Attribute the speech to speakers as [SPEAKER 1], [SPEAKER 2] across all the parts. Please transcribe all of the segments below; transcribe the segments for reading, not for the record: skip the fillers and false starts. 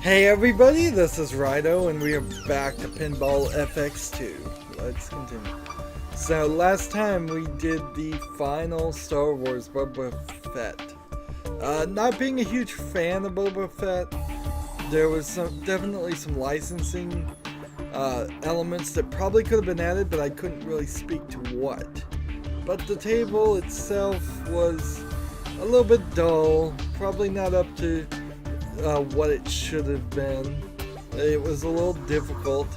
[SPEAKER 1] Hey everybody, this is Rydo and we are back to Pinball FX2. Let's continue. So last time we did the final Star Wars Boba Fett. Not being a huge fan of Boba Fett, there was definitely some licensing elements that probably could have been added, but I couldn't really speak to what. But the table itself was a little bit dull, probably not up to what it should have been. It was a little difficult,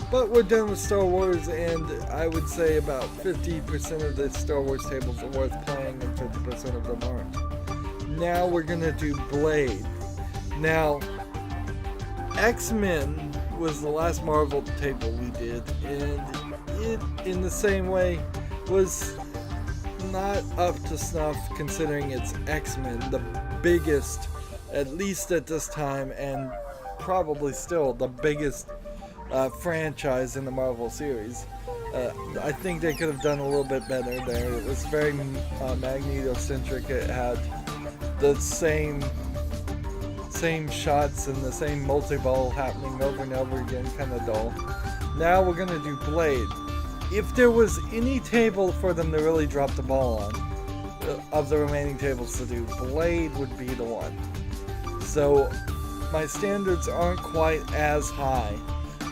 [SPEAKER 1] but we're done with Star Wars, and I would say about 50% of the Star Wars tables are worth playing and 50% of them aren't. Now we're gonna do Blade. Now, X-Men was the last Marvel table we did, and it, in the same way, was not up to snuff considering it's X-Men, the biggest, at least at this time, and probably still the biggest franchise in the Marvel series. I think they could have done a little bit better there. It was very Magneto-centric. It had the same shots and the same multi-ball happening over and over again, kind of dull. Now we're going to do Blade. If there was any table for them to really drop the ball on, of the remaining tables to do, Blade would be the one. So my standards aren't quite as high.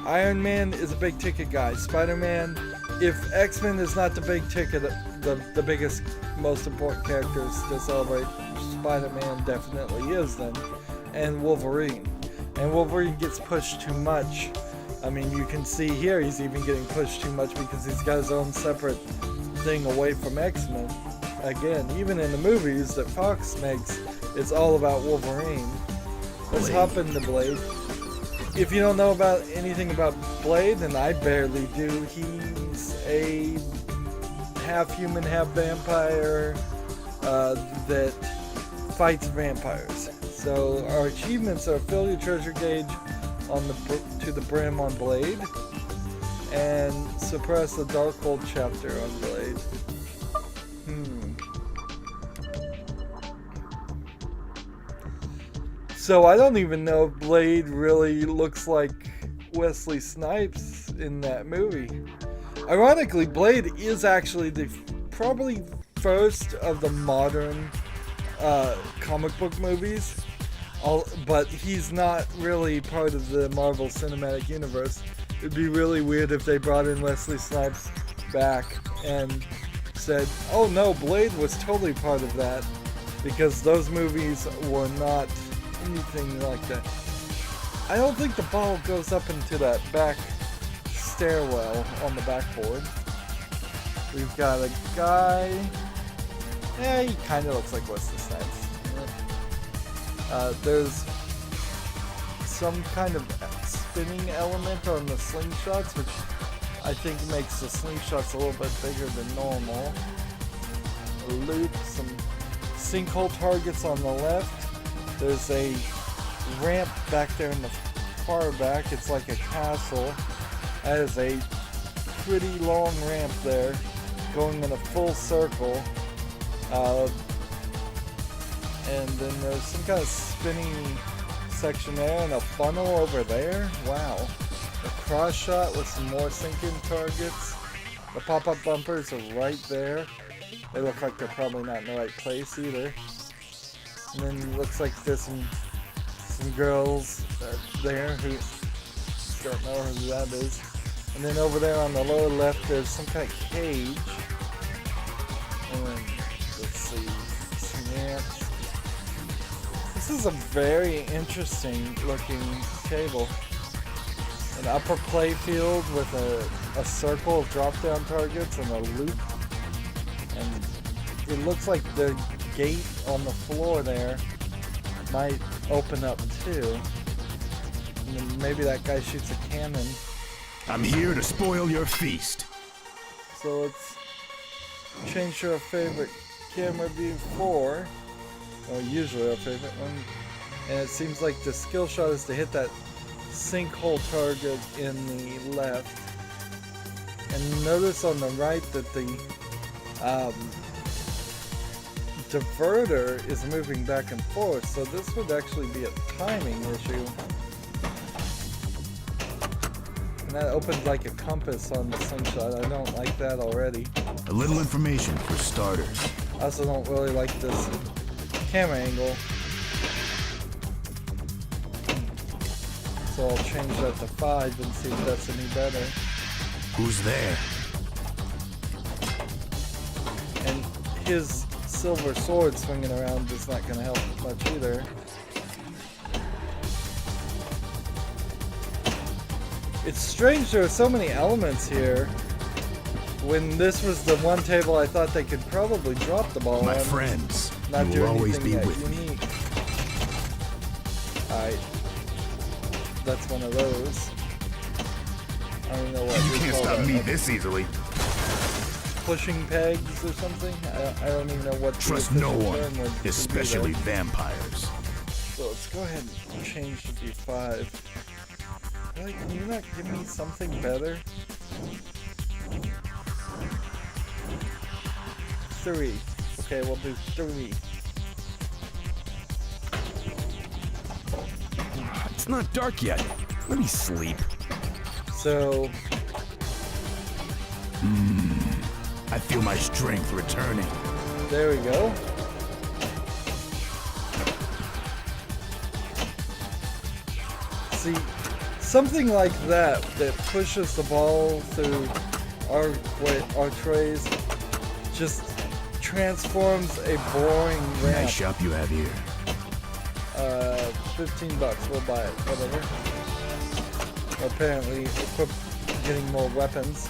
[SPEAKER 1] Iron Man is a big ticket guy. Spider-Man, if X-Men is not the big ticket, the biggest, most important characters to celebrate, Spider-Man definitely is then. And Wolverine. And Wolverine gets pushed too much. I mean, you can see here he's even getting pushed too much because he's got his own separate thing away from X-Men. Again, even in the movies that Fox makes, it's all about Wolverine. Let's hop into Blade. If you don't know about anything about Blade, and I barely do, he's a half human, half vampire that fights vampires. So our achievements are fill your treasure gauge to the brim on Blade, and suppress the Darkhold chapter on Blade. So I don't even know if Blade really looks like Wesley Snipes in that movie. Ironically, Blade is actually the probably first of the modern comic book movies, but he's not really part of the Marvel Cinematic Universe. It'd be really weird if they brought in Wesley Snipes back and said, oh no, Blade was totally part of that, because those movies were not anything like that. I don't think the ball goes up into that back stairwell on the backboard. We've got a guy. Yeah, he kind of looks like Wesley Snipes. There's some kind of spinning element on the slingshots, which I think makes the slingshots a little bit bigger than normal. A loop, some sinkhole targets on the left. There's a ramp back there in the far back. It's like a castle. That is a pretty long ramp there, going in a full circle. And then there's some kind of spinning section there and a funnel over there. Wow. A cross shot with some more sinking targets. The pop-up bumpers are right there. They look like they're probably not in the right place either. And then it looks like there's some girls there who don't know who that is. And then over there on the lower left, there's some kind of cage. And then, let's see, some ramps. This is a very interesting looking table. An upper play field with a circle of drop down targets and a loop. And it looks like the gate on the floor there might open up too. And then maybe that guy shoots a cannon.
[SPEAKER 2] I'm here to spoil your feast.
[SPEAKER 1] So let's change to our favorite camera view 4. Or usually our favorite one. And it seems like the skill shot is to hit that sinkhole target in the left. And notice on the right that the diverter is moving back and forth, so this would actually be a timing issue that opened like a compass on the slingshot. I don't like that already.
[SPEAKER 2] A little information for starters.
[SPEAKER 1] I also don't really like this camera angle. So I'll change that to 5 and see if that's any better.
[SPEAKER 2] Who's there?
[SPEAKER 1] And his silver sword swinging around is not going to help much either. It's strange there are so many elements here. When this was the one table I thought they could probably drop the ball
[SPEAKER 2] My
[SPEAKER 1] on.
[SPEAKER 2] friends,
[SPEAKER 1] Not
[SPEAKER 2] you
[SPEAKER 1] do
[SPEAKER 2] will always
[SPEAKER 1] anything
[SPEAKER 2] be
[SPEAKER 1] that
[SPEAKER 2] with me.
[SPEAKER 1] unique. Alright. That's one of those. I don't know what
[SPEAKER 2] You can't
[SPEAKER 1] call
[SPEAKER 2] stop
[SPEAKER 1] that.
[SPEAKER 2] me this easily.
[SPEAKER 1] Pushing pegs or something? I don't even know what the
[SPEAKER 2] Trust no
[SPEAKER 1] official
[SPEAKER 2] one,
[SPEAKER 1] term would be
[SPEAKER 2] especially
[SPEAKER 1] there.
[SPEAKER 2] vampires.
[SPEAKER 1] So let's go ahead and change to D5. Really, can you not give me something better? 3. Okay, we'll do 3.
[SPEAKER 2] It's not dark yet. Let me sleep.
[SPEAKER 1] So,
[SPEAKER 2] I feel my strength returning.
[SPEAKER 1] there we go. See, something like that pushes the ball through our trays just transforms a boring ramp.
[SPEAKER 2] Nice shop you have here.
[SPEAKER 1] $15, we'll buy it, whatever. Apparently, equipped getting more weapons.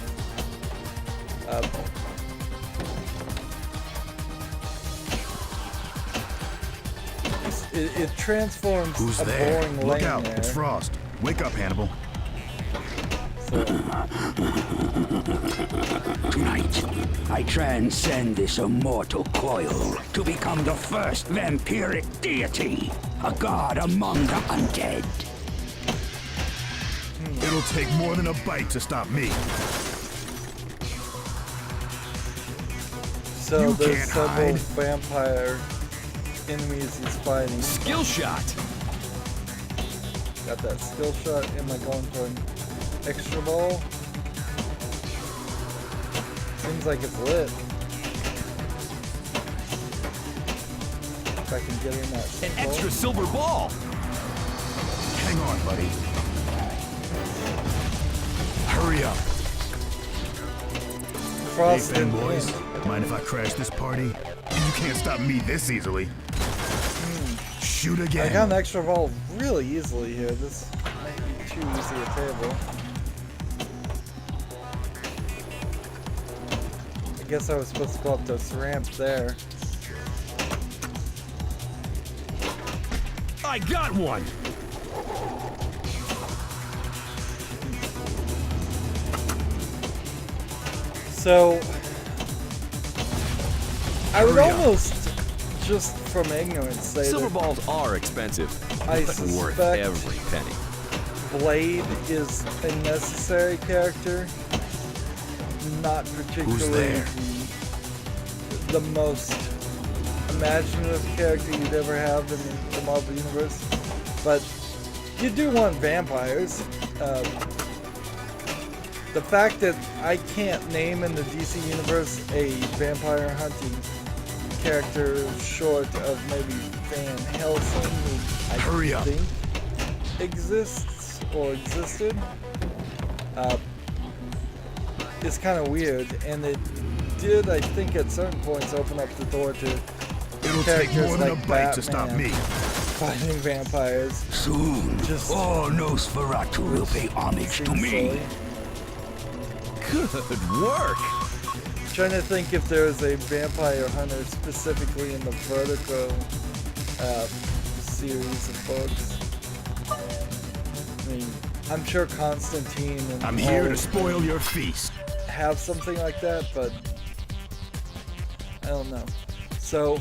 [SPEAKER 1] It transforms
[SPEAKER 2] Who's
[SPEAKER 1] a
[SPEAKER 2] there?
[SPEAKER 1] boring
[SPEAKER 2] Look
[SPEAKER 1] lane
[SPEAKER 2] out,
[SPEAKER 1] there.
[SPEAKER 2] it's Frost. Wake up, Hannibal.
[SPEAKER 1] So,
[SPEAKER 3] Tonight, I transcend this immortal coil to become the first vampiric deity, a god among the undead.
[SPEAKER 2] It'll take more than a bite to stop me.
[SPEAKER 1] so
[SPEAKER 2] You
[SPEAKER 1] there's
[SPEAKER 2] can't
[SPEAKER 1] several
[SPEAKER 2] hide.
[SPEAKER 1] vampire enemies he's fighting.
[SPEAKER 2] Skill shot.
[SPEAKER 1] Got that skill shot. Am I going for an extra ball? Seems like it's lit. If I can get in that
[SPEAKER 2] An
[SPEAKER 1] ball.
[SPEAKER 2] extra silver ball. Hang on, buddy. Hurry up.
[SPEAKER 1] Frost
[SPEAKER 2] Hey,
[SPEAKER 1] didn't
[SPEAKER 2] boys.
[SPEAKER 1] win.
[SPEAKER 2] Mind if I crash this party? You can't stop me this easily. Shoot
[SPEAKER 1] I
[SPEAKER 2] again.
[SPEAKER 1] got an extra ball really easily here. This may be too easy a table. I guess I was supposed to go up this ramp there.
[SPEAKER 2] I got one.
[SPEAKER 1] So I would
[SPEAKER 2] Hurry up.
[SPEAKER 1] almost, just from ignorance, say
[SPEAKER 4] Silver
[SPEAKER 1] that
[SPEAKER 4] balls are expensive,
[SPEAKER 1] I
[SPEAKER 4] but worth
[SPEAKER 1] suspect
[SPEAKER 4] every penny.
[SPEAKER 1] Blade is a necessary character, not particularly
[SPEAKER 2] there?
[SPEAKER 1] the most imaginative character you'd ever have in the Marvel Universe. But you do want vampires. The fact that I can't name in the DC Universe a vampire hunting character short of maybe Van Helsing, who I
[SPEAKER 2] Hurry up.
[SPEAKER 1] think exists or existed, is kind of weird, and it did, I think, at certain points open up the door to
[SPEAKER 2] It'll take
[SPEAKER 1] characters
[SPEAKER 2] more than
[SPEAKER 1] like
[SPEAKER 2] a bite to stop
[SPEAKER 1] Batman
[SPEAKER 2] me.
[SPEAKER 1] fighting vampires.
[SPEAKER 3] Soon,
[SPEAKER 1] Just-
[SPEAKER 3] all Nosferatu will pay homage to
[SPEAKER 1] Seems
[SPEAKER 3] me.
[SPEAKER 1] silly.
[SPEAKER 4] Good work!
[SPEAKER 1] Trying to think if there's a vampire hunter specifically in the Vertigo series of books. I mean, I'm sure Constantine and
[SPEAKER 2] I'm
[SPEAKER 1] all
[SPEAKER 2] here to
[SPEAKER 1] of
[SPEAKER 2] spoil
[SPEAKER 1] them
[SPEAKER 2] your feast.
[SPEAKER 1] have something like that, but I don't know. So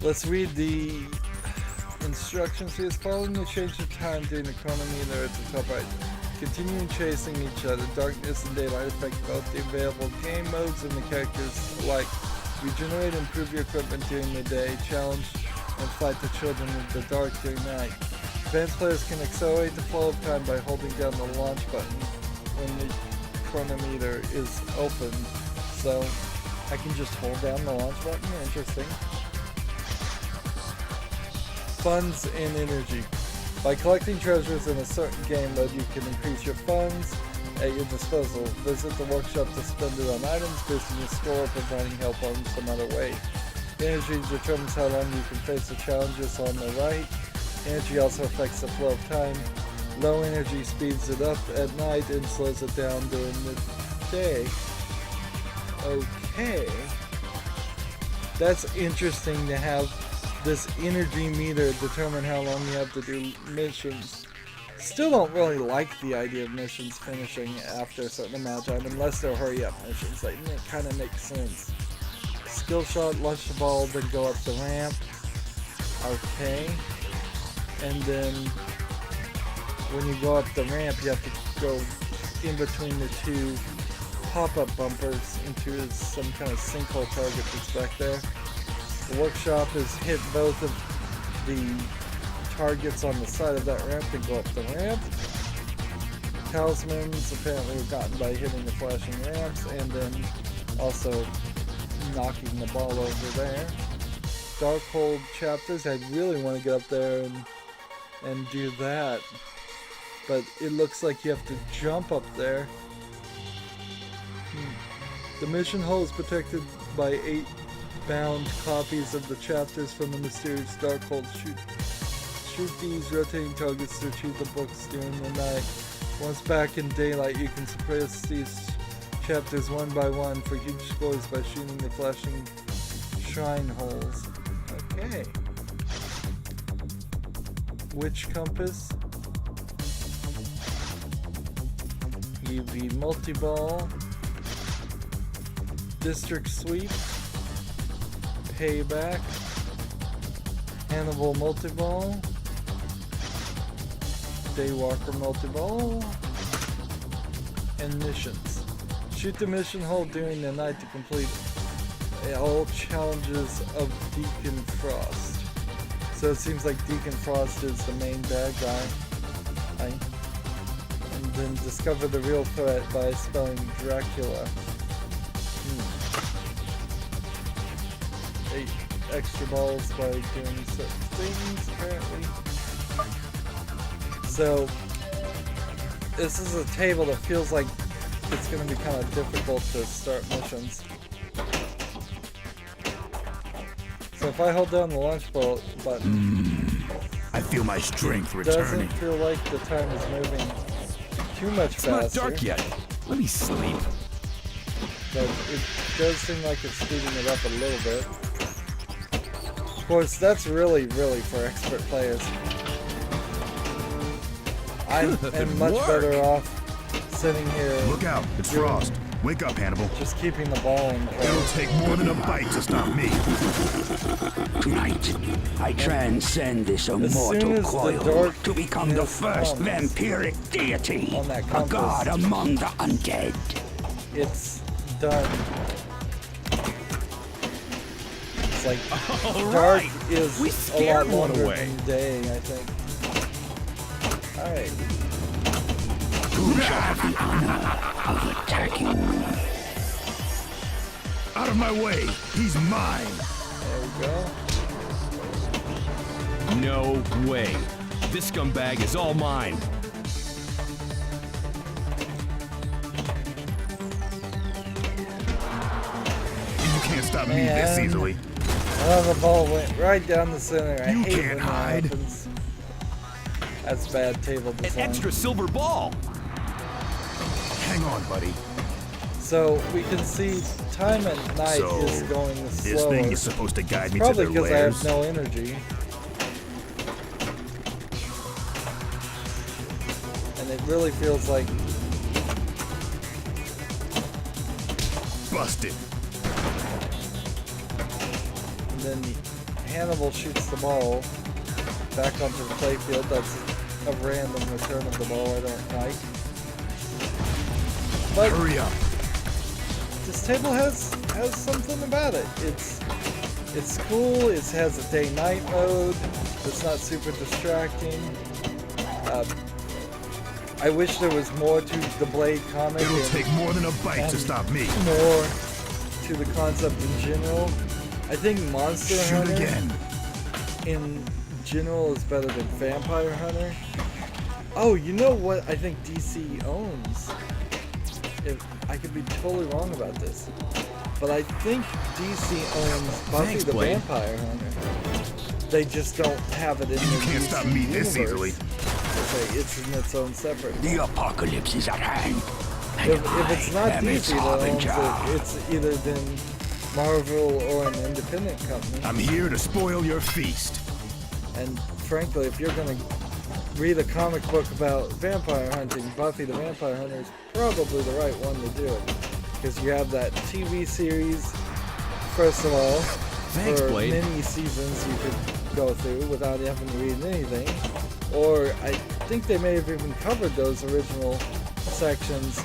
[SPEAKER 1] let's read the instructions here. Following the change of time during the chronometer at the top right. Continuing chasing each other. Darkness and daylight affect both the available game modes and the characters alike. Regenerate and improve your equipment during the day. Challenge and fight the children of the dark during night. Advanced players can accelerate the flow of time by holding down the launch button when the chronometer is open. So I can just hold down the launch button. Interesting. Funds and energy. By collecting treasures in a certain game mode, you can increase your funds at your disposal. Visit the workshop to spend it on items, boosting your score, or providing help on some other way. Energy determines how long you can face the challenges on the right. Energy also affects the flow of time. Low energy speeds it up at night and slows it down during the day. Okay. That's interesting to have this energy meter determine how long you have to do missions. Still don't really like the idea of missions finishing after a certain amount of time, unless they're hurry up missions. Like, it kind of makes sense. Skill shot, launch the ball, then go up the ramp. Okay. And then when you go up the ramp, you have to go in between the two pop-up bumpers into some kind of sinkhole target that's back there. The workshop has hit both of the targets on the side of that ramp and go up the ramp. Talismans apparently were gotten by hitting the flashing ramps and then also knocking the ball over there. Darkhold chapters, I really want to get up there and do that. But it looks like you have to jump up there. The mission hole is protected by 8 bound copies of the chapters from the mysterious Darkhold. Shoot these rotating targets to retrieve the books during the night. Once back in daylight, you can suppress these chapters one by one for huge scores by shooting the flashing shrine holes. Okay. Witch compass. UV multi-ball. District sweep. Payback. Hannibal multi-ball. Daywalker multi-ball. And missions. Shoot the mission hole during the night to complete all challenges of Deacon Frost. So it seems like Deacon Frost is the main bad guy. And then discover the real threat by spelling Dracula. 8 extra balls by doing certain things, apparently. So this is a table that feels like it's going to be kind of difficult to start missions. So if I hold down the launch button,
[SPEAKER 2] I feel my strength returning.
[SPEAKER 1] Doesn't feel like the time is moving too much faster.
[SPEAKER 4] It's not dark yet. Let me sleep.
[SPEAKER 1] But it does seem like it's speeding it up a little bit. Of course, that's really for expert players. I am much better off sitting here.
[SPEAKER 2] Look out, it's Frost. Wake up, Hannibal.
[SPEAKER 1] Just keeping the ball in play.
[SPEAKER 2] It'll take more than a bite to stop me.
[SPEAKER 3] Tonight, I transcend this immortal coil to become the first vampiric deity, a god among the undead.
[SPEAKER 1] It's done. It's like dark is a lot longer than day, I think. Alright.
[SPEAKER 3] Who shall have the honor of attacking?
[SPEAKER 2] Out of my way! He's mine!
[SPEAKER 1] There we go.
[SPEAKER 4] No way. This scumbag is all mine.
[SPEAKER 2] You can't stop me this easily.
[SPEAKER 1] Oh, the ball went right down the center. I
[SPEAKER 2] You
[SPEAKER 1] hate
[SPEAKER 2] can't
[SPEAKER 1] when that
[SPEAKER 2] hide.
[SPEAKER 1] happens. That's bad table
[SPEAKER 4] An
[SPEAKER 1] design.
[SPEAKER 4] extra silver ball.
[SPEAKER 2] Hang on, buddy.
[SPEAKER 1] So we can see time at night
[SPEAKER 2] So,
[SPEAKER 1] is going the
[SPEAKER 2] This
[SPEAKER 1] slowest.
[SPEAKER 2] thing is supposed to guide me to
[SPEAKER 1] Probably
[SPEAKER 2] their
[SPEAKER 1] because I
[SPEAKER 2] lairs.
[SPEAKER 1] have no energy. And it really feels like
[SPEAKER 2] Busted.
[SPEAKER 1] and then Hannibal shoots the ball back onto the playfield. That's a random return of the ball I don't like. But
[SPEAKER 2] Hurry up.
[SPEAKER 1] this table has something about it. It's cool. It has a day-night mode. It's not super distracting. I wish there was more to the Blade comic.
[SPEAKER 2] It'll take more than a bite to stop me.
[SPEAKER 1] More to the concept in general. I think Monster Hunter in general is better than Vampire Hunter. Oh, you know what I think DC owns? I could be totally wrong about this, but I think DC owns Buffy the Vampire Hunter. They just don't have it in the DC
[SPEAKER 2] can't stop me this easily.
[SPEAKER 1] Okay, it's in its own separate.
[SPEAKER 3] The apocalypse is at hand.
[SPEAKER 1] If it's not DC that owns it, it's either been Marvel or an independent company.
[SPEAKER 2] I'm here to spoil your feast.
[SPEAKER 1] And frankly, if you're gonna read a comic book about vampire hunting, Buffy the Vampire Hunter is probably the right one to do it. Because you have that TV series, first of all, for many seasons you could go through without having to read anything. Or I think they may have even covered those original sections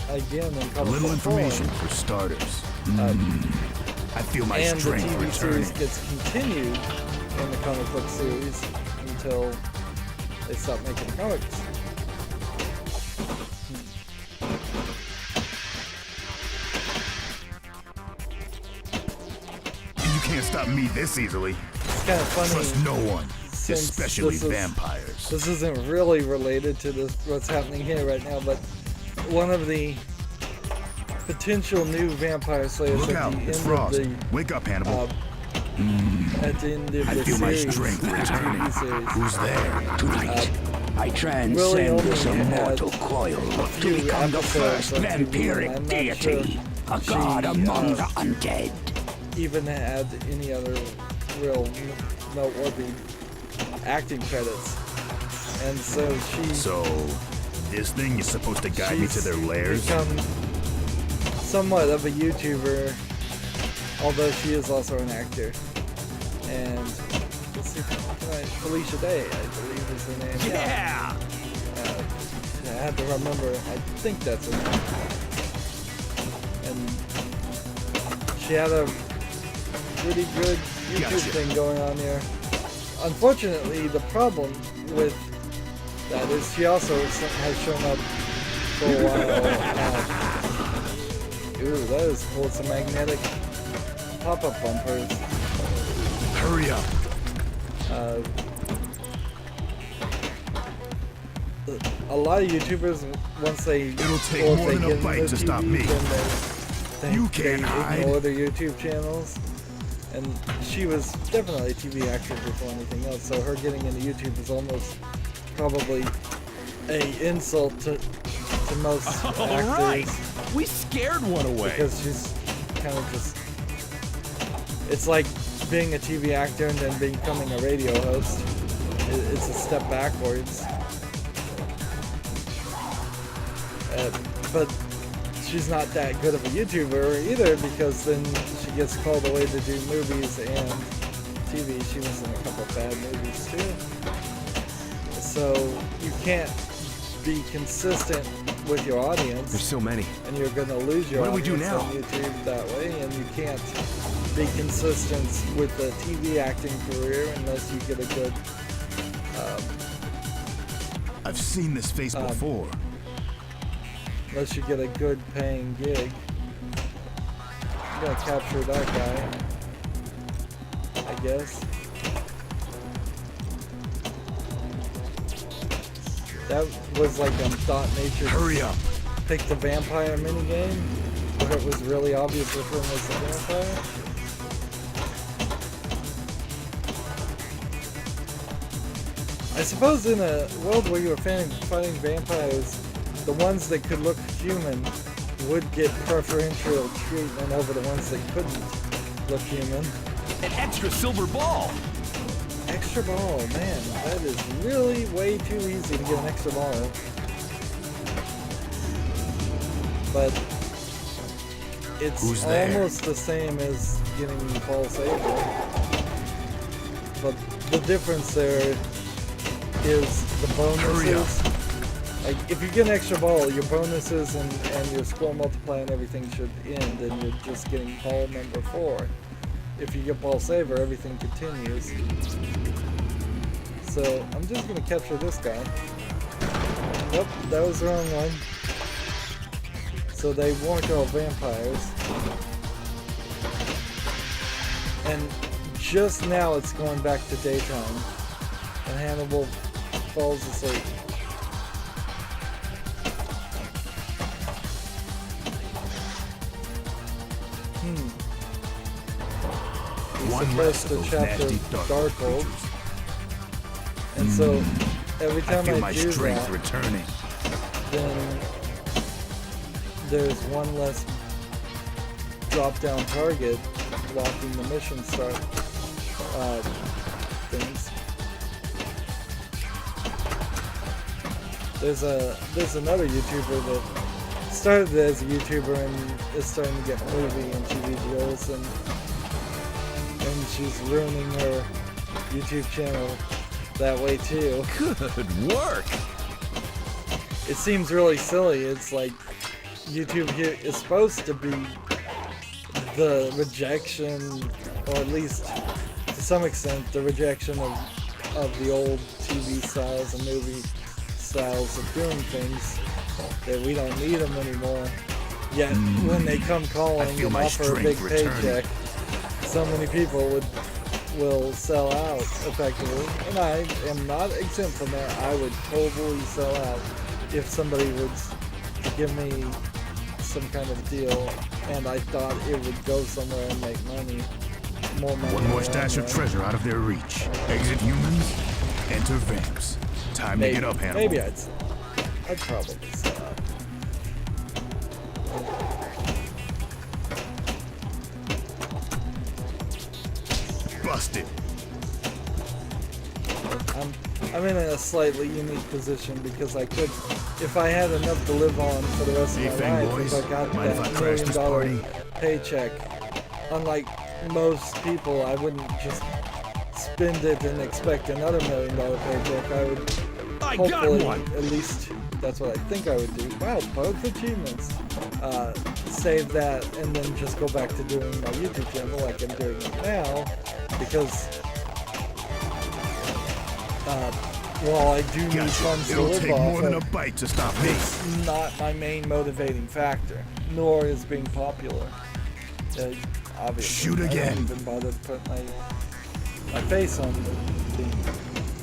[SPEAKER 1] again in comic book.
[SPEAKER 2] A little information for starters. I feel my strength
[SPEAKER 1] returning. And the TV series gets continued in the comic book series until they stop making comics.
[SPEAKER 2] You can't stop me this easily.
[SPEAKER 1] It's kind of funny.
[SPEAKER 2] Trust no one, especially vampires.
[SPEAKER 1] This isn't really related to what's happening here right now, but one of the potential new vampire slayers
[SPEAKER 2] Look out, it's Frost. Wake up, Hannibal.
[SPEAKER 1] At the end of
[SPEAKER 2] I
[SPEAKER 1] the
[SPEAKER 2] feel my
[SPEAKER 1] series,
[SPEAKER 2] strength returning. Who's there?
[SPEAKER 3] Tonight, I transcend this immortal coil to become the first vampiric deity, a god among the undead.
[SPEAKER 1] Even had any other real noteworthy acting credits. And so
[SPEAKER 2] So, this thing is supposed to guide me to their lairs?
[SPEAKER 1] Become somewhat of a YouTuber, although she is also an actor. And let's see, Felicia Day, I believe is her name.
[SPEAKER 4] Yeah!
[SPEAKER 1] I had to remember, I think that's her name. And she had a pretty good YouTube thing going on there. Unfortunately, the problem with that is she also has shown up for a while. Ooh, that is cool. It's a magnetic pop-up bumpers.
[SPEAKER 2] Hurry up.
[SPEAKER 1] A lot of YouTubers, once they
[SPEAKER 2] It'll take more than a bite to stop me.
[SPEAKER 1] You can't hide. Ignore their YouTube channels. And she was definitely a TV actress before anything else, so her getting into YouTube is almost probably an insult to most actors.
[SPEAKER 4] Alright! We scared one away.
[SPEAKER 1] Because she's kind of just... It's like being a TV actor and then becoming a radio host. It's a step backwards. But she's not that good of a YouTuber either, because then she gets called away to do movies and TV. She was in a couple of bad movies too. So you can't be consistent with your audience.
[SPEAKER 4] There's so many.
[SPEAKER 1] And you're going to lose your audience
[SPEAKER 4] on
[SPEAKER 1] YouTube that way, and you can't be consistent with the TV acting career unless you get a good...
[SPEAKER 2] I've seen this face before.
[SPEAKER 1] Unless you get a good paying gig. You gotta capture that guy, I guess. That was like a Thought Nature.
[SPEAKER 2] Hurry up!
[SPEAKER 1] Pick the vampire minigame, where it was really obvious which one was the vampire. I suppose in a world where you were fighting vampires, the ones that could look human would get preferential treatment over the ones that couldn't look human.
[SPEAKER 4] An extra silver ball!
[SPEAKER 1] Extra ball, man, that is really way too easy to get an extra ball. But it's almost the same as getting the ball saver. But the difference there is the bonuses. Like, if you get an extra ball, your bonuses and your score multiplier and everything should end, and you're just getting ball number 4. If you get ball saver, everything continues. So, I'm just going to capture this guy. Oh, that was the wrong one. So they weren't all vampires. And just now it's going back to daytime. And Hannibal falls asleep.
[SPEAKER 2] One less
[SPEAKER 1] suppressed
[SPEAKER 2] of
[SPEAKER 1] the
[SPEAKER 2] those
[SPEAKER 1] chapter
[SPEAKER 2] nasty
[SPEAKER 1] of
[SPEAKER 2] dark
[SPEAKER 1] Darkhold.
[SPEAKER 2] creatures.
[SPEAKER 1] And so every
[SPEAKER 2] I
[SPEAKER 1] time
[SPEAKER 2] feel
[SPEAKER 1] I
[SPEAKER 2] my
[SPEAKER 1] do
[SPEAKER 2] strength
[SPEAKER 1] that,
[SPEAKER 2] returning.
[SPEAKER 1] then there's one less drop-down target blocking the mission start things. There's another YouTuber that started as a YouTuber and is starting to get movie and TV deals, and she's ruining her YouTube channel that way too.
[SPEAKER 4] Good work.
[SPEAKER 1] It seems really silly. It's like YouTube here is supposed to be the rejection, or at least to some extent the rejection of the old TV styles and movie styles of doing things, that we don't need them anymore. Yet when they come calling and offer a big paycheck, so many people will sell out effectively, and I am not exempt from that. I would totally sell out if somebody would give me some kind of deal and I thought it would go somewhere and make money, more money.
[SPEAKER 2] One more stash of treasure out of their reach. Exit humans, enter vamps. Time to get up, Hannibal.
[SPEAKER 1] Maybe I'd probably sell out.
[SPEAKER 2] Busted.
[SPEAKER 1] I'm in a slightly unique position because I could, if I had enough to live on for the rest of my life, if I got that $1 million paycheck, unlike most people, I wouldn't just spend it and expect another $1 million paycheck. I would hopefully, at least that's what I think I would do. Wow, both achievements. Save that and then just go back to doing my YouTube channel like I'm doing it now, because while I do need funds to live
[SPEAKER 2] take
[SPEAKER 1] off,
[SPEAKER 2] more than a bite to stop me.
[SPEAKER 1] it's not my main motivating factor, nor is being popular. Obviously,
[SPEAKER 2] Shoot again.
[SPEAKER 1] I don't even bother to put my face on the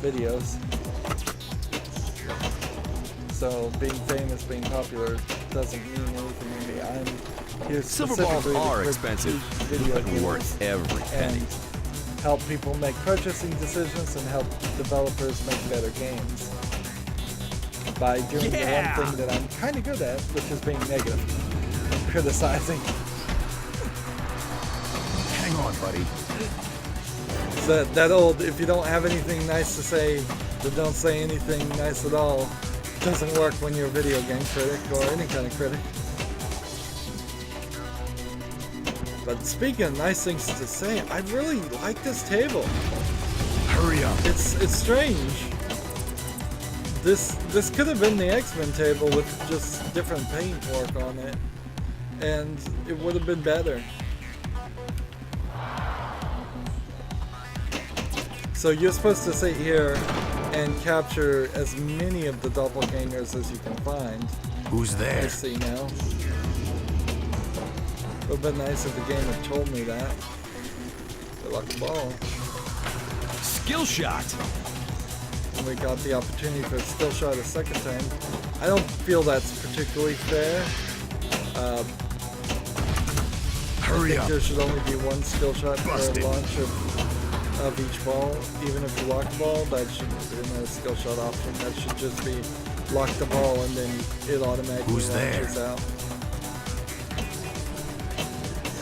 [SPEAKER 1] videos. So being famous, being popular doesn't mean anything to me. I'm here
[SPEAKER 4] Silver balls
[SPEAKER 1] specifically
[SPEAKER 4] are
[SPEAKER 1] to
[SPEAKER 4] expensive,
[SPEAKER 1] video
[SPEAKER 4] but
[SPEAKER 1] games
[SPEAKER 4] worth every penny.
[SPEAKER 1] and help people make purchasing decisions and help developers make better games by doing the one thing that I'm kind of good at, which is being negative, criticizing.
[SPEAKER 2] Hang on, buddy.
[SPEAKER 1] So that old, if you don't have anything nice to say, then don't say anything nice at all, doesn't work when you're a video game critic or any kind of critic. But speaking of nice things to say, I really like this table.
[SPEAKER 2] Hurry up.
[SPEAKER 1] It's strange. This could have been the X-Men table with just different paint work on it, and it would have been better. So you're supposed to sit here and capture as many of the doppelgangers as you can find.
[SPEAKER 2] Who's
[SPEAKER 1] I
[SPEAKER 2] there?
[SPEAKER 1] see now. It would have been nice if the game had told me that. Good luck the ball.
[SPEAKER 4] Skill shot.
[SPEAKER 1] And we got the opportunity for a skill shot a second time. I don't feel that's particularly fair.
[SPEAKER 2] Hurry
[SPEAKER 1] I think
[SPEAKER 2] up.
[SPEAKER 1] there should only be one skill shot
[SPEAKER 2] Busted.
[SPEAKER 1] per launch of each ball. Even if you lock the ball, that shouldn't be a skill shot option. That should just be lock the ball and then it automatically launches out.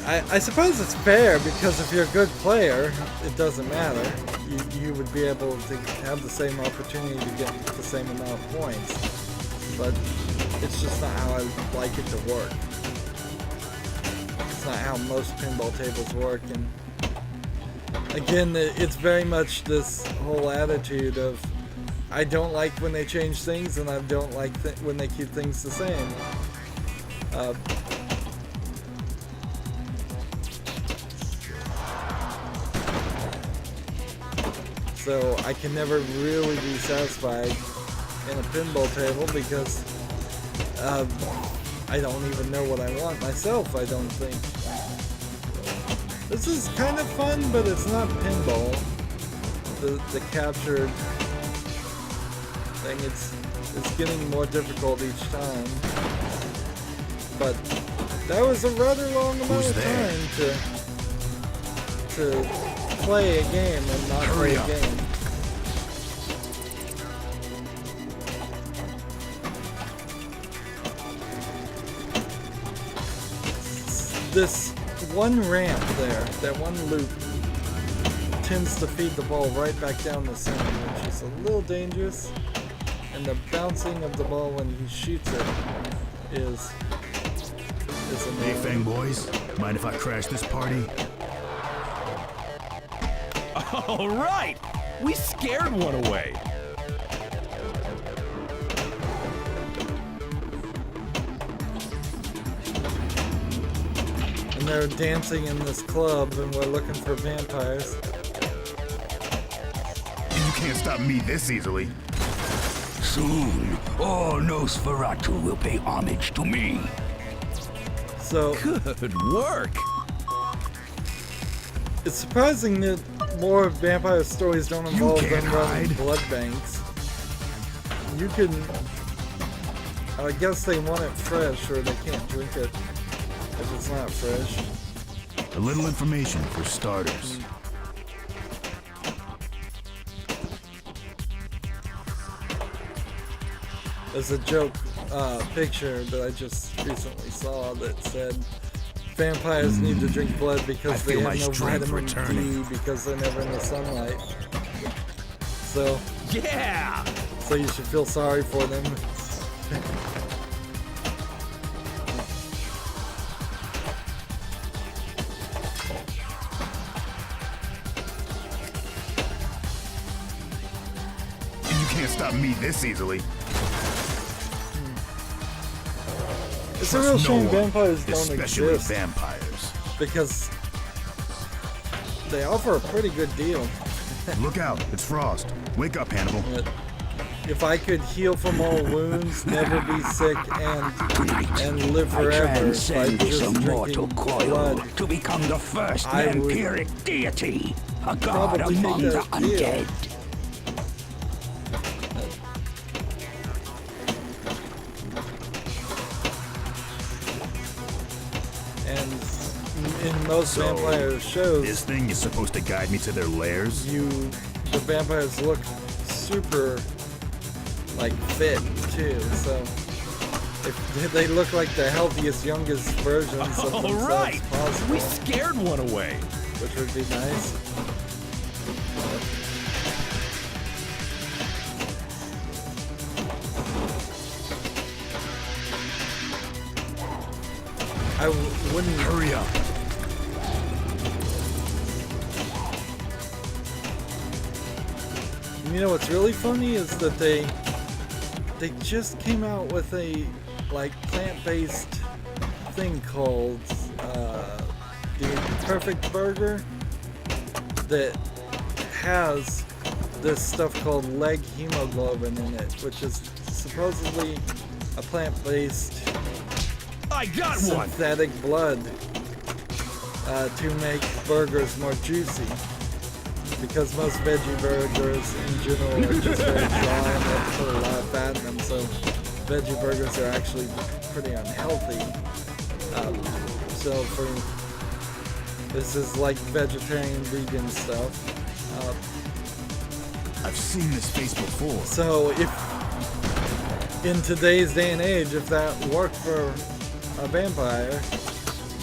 [SPEAKER 1] I suppose it's fair because if you're a good player, it doesn't matter. You would be able to have the same opportunity to get the same amount of points. But it's just not how I like it to work. It's not how most pinball tables work. And again, it's very much this whole attitude of I don't like when they change things and I don't like when they keep things the same. So I can never really be satisfied in a pinball table because I don't even know what I want myself, I don't think. This is kind of fun, but it's not pinball. The captured thing, it's getting more difficult each time. But that was a rather long amount of time to play a game and not play a game. This one ramp there, that one loop, tends to feed the ball right back down the center, which is a little dangerous. And the bouncing of the ball when he shoots it is annoying.
[SPEAKER 2] Hey, Fang boys, mind if I crash this party?
[SPEAKER 4] All right! We scared one away.
[SPEAKER 1] And they're dancing in this club, and we're looking for vampires.
[SPEAKER 2] You can't stop me this easily.
[SPEAKER 3] Soon, all Nosferatu will pay homage to me.
[SPEAKER 1] So,
[SPEAKER 4] Good work.
[SPEAKER 1] it's surprising that more vampire stories don't involve them running blood banks. You can... I guess they want it fresh, or they can't drink it if it's not fresh.
[SPEAKER 2] A little information for starters.
[SPEAKER 1] There's a joke picture that I just recently saw that said vampires need to drink blood because they have no vitamin D because they're never in the sunlight. So
[SPEAKER 4] Yeah!
[SPEAKER 1] So you should feel sorry for them.
[SPEAKER 2] You can't stop me this easily.
[SPEAKER 1] It's a real shame vampires don't
[SPEAKER 2] especially
[SPEAKER 1] exist.
[SPEAKER 2] vampires.
[SPEAKER 1] Because they offer a pretty good deal.
[SPEAKER 2] Look out, it's Frost. Wake up, Hannibal.
[SPEAKER 1] But if I could heal from all wounds, never be sick, and live forever by
[SPEAKER 3] Transcend this
[SPEAKER 1] just
[SPEAKER 3] immortal
[SPEAKER 1] drinking
[SPEAKER 3] coil
[SPEAKER 1] blood,
[SPEAKER 3] to become the first
[SPEAKER 1] I would
[SPEAKER 3] vampiric deity, a god
[SPEAKER 1] probably
[SPEAKER 3] among
[SPEAKER 1] take
[SPEAKER 3] the
[SPEAKER 1] that deal.
[SPEAKER 3] undead.
[SPEAKER 1] And in most vampire shows,
[SPEAKER 2] This thing is supposed to guide me to their lairs?
[SPEAKER 1] the vampires look super, like, fit, too, so if they look like the healthiest, youngest versions of
[SPEAKER 4] All
[SPEAKER 1] themselves
[SPEAKER 4] right!
[SPEAKER 1] possible,
[SPEAKER 4] We scared one away.
[SPEAKER 1] which would be nice. I wouldn't...
[SPEAKER 2] Hurry up.
[SPEAKER 1] You know what's really funny is that they just came out with a like plant-based thing called the Perfect Burger that has this stuff called leg hemoglobin in it, which is supposedly a plant-based
[SPEAKER 4] I got one!
[SPEAKER 1] synthetic blood to make burgers more juicy. Because most veggie burgers in general are just very dry and they have to put a lot of fat in them, so veggie burgers are actually pretty unhealthy. So this is like vegetarian, vegan stuff.
[SPEAKER 2] I've seen this face before.
[SPEAKER 1] So if in today's day and age, if that worked for a vampire,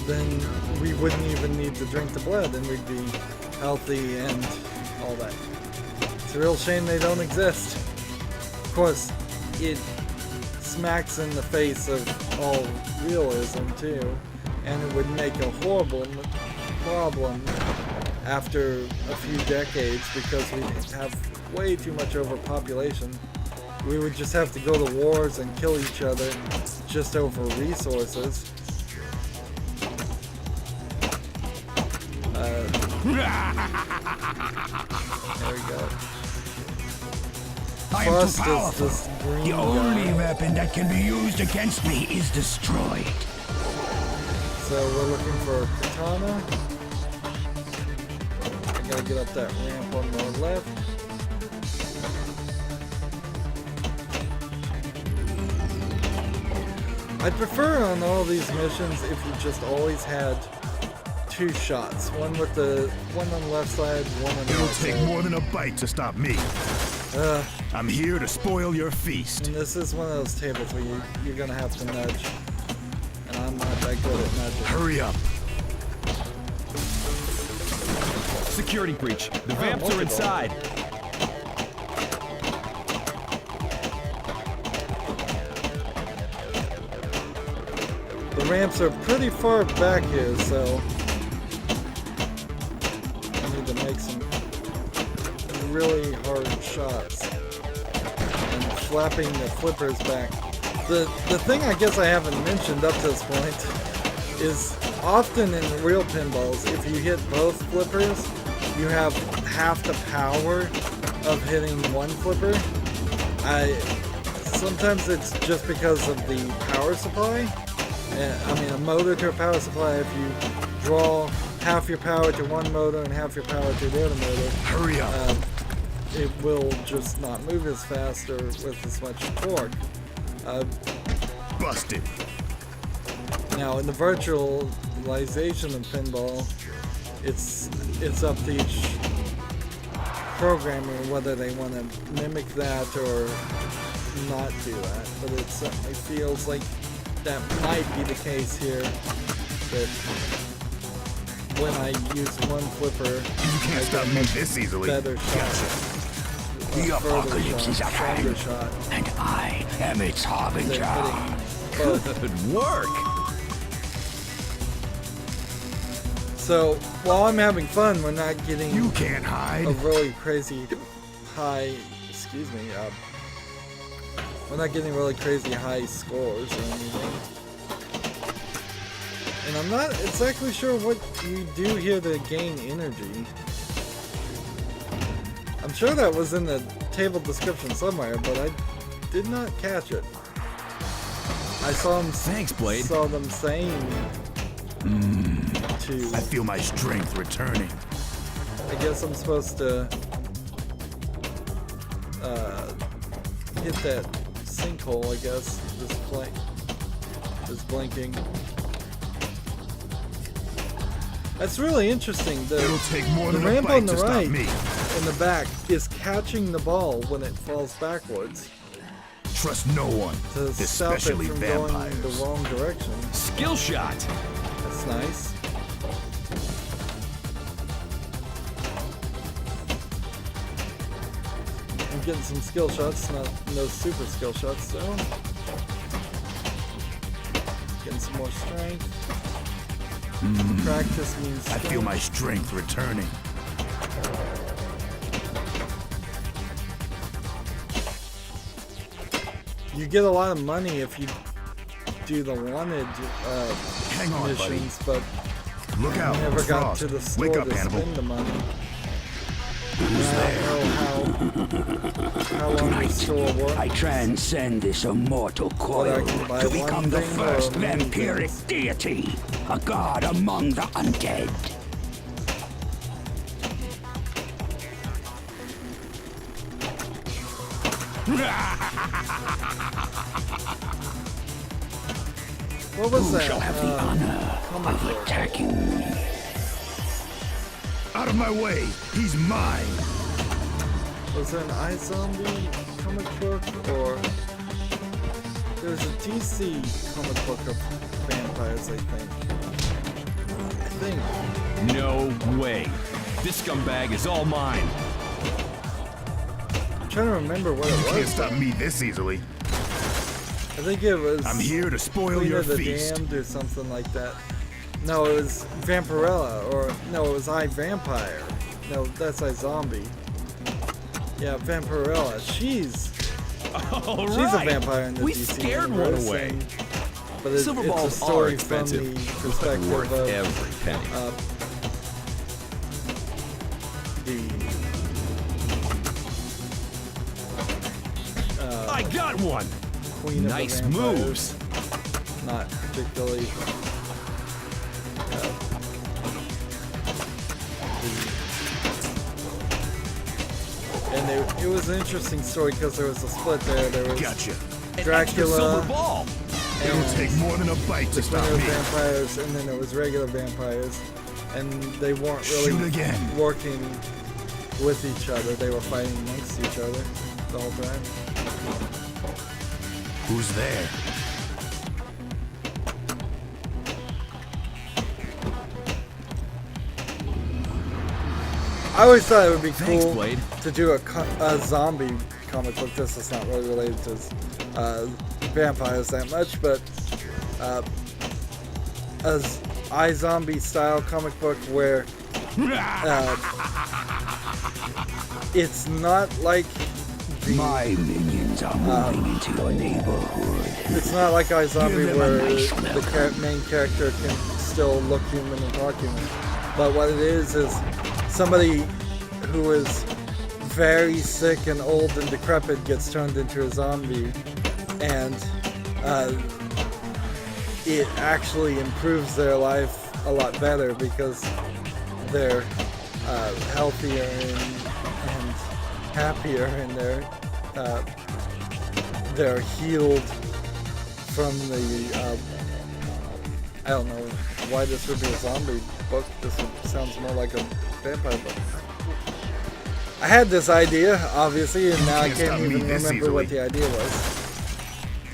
[SPEAKER 1] then we wouldn't even need to drink the blood and we'd be healthy and all that. It's a real shame they don't exist. Of course, it smacks in the face of all realism too, and it would make a horrible problem after a few decades because we have way too much overpopulation. We would just have to go to wars and kill each other just over resources. There we go.
[SPEAKER 3] I am too
[SPEAKER 1] Frost is
[SPEAKER 3] powerful.
[SPEAKER 1] this green
[SPEAKER 3] The only
[SPEAKER 1] guy.
[SPEAKER 3] weapon that can be used against me is destroyed.
[SPEAKER 1] So we're looking for a katana. I gotta get up that ramp on the left. I'd prefer on all these missions if you just always had 2 shots. One on the left side, one on the
[SPEAKER 2] It'll
[SPEAKER 1] right
[SPEAKER 2] take
[SPEAKER 1] side.
[SPEAKER 2] more than a bite to stop me. I'm here to spoil your feast.
[SPEAKER 1] And this is one of those tables where you're gonna have to nudge. And I'm not that good at nudging.
[SPEAKER 2] Hurry up.
[SPEAKER 4] Security breach. The vamps are inside.
[SPEAKER 1] The ramps are pretty far back here, so I need to make some really hard shots. And flapping the flippers back. The thing I guess I haven't mentioned up to this point is often in real pinballs, if you hit both flippers, you have half the power of hitting one flipper. Sometimes it's just because of the power supply. I mean, a motor to a power supply, if you draw half your power to one motor and half your power to the other motor,
[SPEAKER 2] Hurry up.
[SPEAKER 1] it will just not move as fast or with as much torque.
[SPEAKER 2] Busted.
[SPEAKER 1] Now, in the virtualization of pinball, it's up to each programmer whether they want to mimic that or not do that. But it certainly feels like that might be the case here. That when I use one flipper,
[SPEAKER 2] You can't stop me this easily.
[SPEAKER 1] better shot.
[SPEAKER 3] The
[SPEAKER 1] a further
[SPEAKER 3] apocalypse
[SPEAKER 1] shot,
[SPEAKER 3] is at
[SPEAKER 1] stronger
[SPEAKER 3] hand,
[SPEAKER 1] shot.
[SPEAKER 3] and I am its
[SPEAKER 1] They're
[SPEAKER 3] harbinger.
[SPEAKER 1] hitting both.
[SPEAKER 4] Good work.
[SPEAKER 1] So while I'm having fun, we're not getting
[SPEAKER 2] You can't hide.
[SPEAKER 1] a really crazy high. Excuse me. We're not getting really crazy high scores or anything. And I'm not exactly sure what you do here to gain energy. I'm sure that was in the table description somewhere, but I did not catch it. I saw them.
[SPEAKER 4] Thanks, Blade.
[SPEAKER 1] Saw them saying to.
[SPEAKER 2] I feel my strength returning.
[SPEAKER 1] I guess I'm supposed to hit that sinkhole. I guess this blinking. That's really interesting.
[SPEAKER 2] It'll take more
[SPEAKER 1] The
[SPEAKER 2] than a
[SPEAKER 1] ramp on
[SPEAKER 2] bite
[SPEAKER 1] the
[SPEAKER 2] to
[SPEAKER 1] right
[SPEAKER 2] stop me.
[SPEAKER 1] in the back is catching the ball when it falls backwards
[SPEAKER 2] Trust no one,
[SPEAKER 1] to stop it
[SPEAKER 2] especially
[SPEAKER 1] from going
[SPEAKER 2] vampires.
[SPEAKER 1] the wrong direction.
[SPEAKER 4] Skill shot.
[SPEAKER 1] That's nice. I'm getting some skill shots, no super skill shots though. Getting some more strength. Practice means
[SPEAKER 2] I feel my strength returning.
[SPEAKER 1] You get a lot of money if you do the wanted
[SPEAKER 2] Hang on, buddy.
[SPEAKER 1] missions, but
[SPEAKER 2] Look out,
[SPEAKER 1] I never got
[SPEAKER 2] Frost.
[SPEAKER 1] to the store
[SPEAKER 2] Wake up,
[SPEAKER 1] to
[SPEAKER 2] Hannibal.
[SPEAKER 1] spend the money. And I don't know how long the store works.
[SPEAKER 3] I transcend this immortal coil
[SPEAKER 1] can buy
[SPEAKER 3] to
[SPEAKER 1] one
[SPEAKER 3] become the
[SPEAKER 1] thing or
[SPEAKER 3] first
[SPEAKER 1] many
[SPEAKER 3] vampiric
[SPEAKER 1] things.
[SPEAKER 3] deity, a god among the undead.
[SPEAKER 1] What was
[SPEAKER 3] Who
[SPEAKER 1] that?
[SPEAKER 3] shall have the honor
[SPEAKER 1] comic
[SPEAKER 3] of
[SPEAKER 1] book?
[SPEAKER 3] attacking me?
[SPEAKER 2] Out of my way! He's mine!
[SPEAKER 1] Was there an iZombie comic book, or there's a DC comic book of vampires? I think.
[SPEAKER 4] No way. This scumbag is all mine.
[SPEAKER 1] I'm trying to remember what it
[SPEAKER 2] Can't
[SPEAKER 1] was.
[SPEAKER 2] stop me this easily.
[SPEAKER 1] I think it was.
[SPEAKER 2] I'm here to spoil
[SPEAKER 1] Queen
[SPEAKER 2] your
[SPEAKER 1] of the
[SPEAKER 2] feast.
[SPEAKER 1] Damned or something like that. No, it was Vampirella, or no, it was iVampire. No, that's iZombie. Yeah, Vampirella. She's
[SPEAKER 4] All
[SPEAKER 1] a
[SPEAKER 4] right.
[SPEAKER 1] vampire in the
[SPEAKER 4] We
[SPEAKER 1] DC
[SPEAKER 4] scared one
[SPEAKER 1] universe,
[SPEAKER 4] away.
[SPEAKER 1] But it's
[SPEAKER 4] Silver
[SPEAKER 1] a
[SPEAKER 4] balls
[SPEAKER 1] story
[SPEAKER 4] are expensive,
[SPEAKER 1] from the
[SPEAKER 4] but
[SPEAKER 1] perspective
[SPEAKER 4] worth
[SPEAKER 1] of
[SPEAKER 4] every penny. got one.
[SPEAKER 1] Queen
[SPEAKER 4] Nice
[SPEAKER 1] of the vampires.
[SPEAKER 4] moves.
[SPEAKER 1] Not particularly. And it was an interesting story because there was a split there. There was
[SPEAKER 2] Gotcha.
[SPEAKER 4] An extra silver
[SPEAKER 1] Dracula,
[SPEAKER 4] ball.
[SPEAKER 2] It'll take more than a bite to
[SPEAKER 1] the Queen
[SPEAKER 2] stop
[SPEAKER 1] of
[SPEAKER 2] me.
[SPEAKER 1] vampires, and then it was regular vampires, and they weren't
[SPEAKER 2] Shoot
[SPEAKER 1] really
[SPEAKER 2] again.
[SPEAKER 1] working with each other. They were fighting amongst each other the whole time.
[SPEAKER 2] Who's there?
[SPEAKER 1] I always thought it would be
[SPEAKER 4] Thanks,
[SPEAKER 1] cool
[SPEAKER 4] Blade.
[SPEAKER 1] to do a zombie comic book. This is not really related to vampires that much, but a iZombie style comic book where it's not like
[SPEAKER 3] My minions are moving into your neighborhood.
[SPEAKER 1] it's not like iZombie
[SPEAKER 3] Give them a
[SPEAKER 1] where
[SPEAKER 3] nice
[SPEAKER 1] the main character can still look human and talk human. But what it is somebody who is very sick and old and decrepit gets turned into a zombie, and it actually improves their life a lot better because they're healthier and happier, and they're healed from the I don't know why this would be a zombie book. This sounds more like a vampire book. I had this idea, obviously, and now I
[SPEAKER 2] Can't stop
[SPEAKER 1] can't
[SPEAKER 2] me
[SPEAKER 1] even
[SPEAKER 2] this
[SPEAKER 1] remember what
[SPEAKER 2] easily.
[SPEAKER 1] the idea was.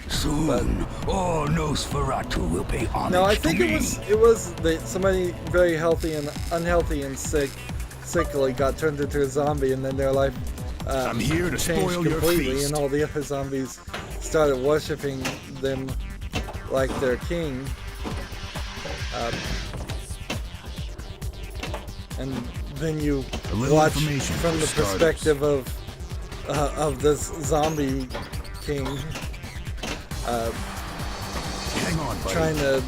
[SPEAKER 3] Soon, all Nosferatu will pay homage
[SPEAKER 1] No, I
[SPEAKER 3] to
[SPEAKER 1] think
[SPEAKER 3] me.
[SPEAKER 1] it was that somebody very healthy and unhealthy and sickly got turned into a zombie, and then their life
[SPEAKER 2] I'm here to
[SPEAKER 1] changed
[SPEAKER 2] spoil your
[SPEAKER 1] completely,
[SPEAKER 2] feast.
[SPEAKER 1] and all the other zombies started worshiping them like their king. And then you
[SPEAKER 2] A little
[SPEAKER 1] watch
[SPEAKER 2] information
[SPEAKER 1] from
[SPEAKER 2] for
[SPEAKER 1] the
[SPEAKER 2] starters.
[SPEAKER 1] perspective of this zombie king
[SPEAKER 2] Hang on, buddy.
[SPEAKER 1] trying to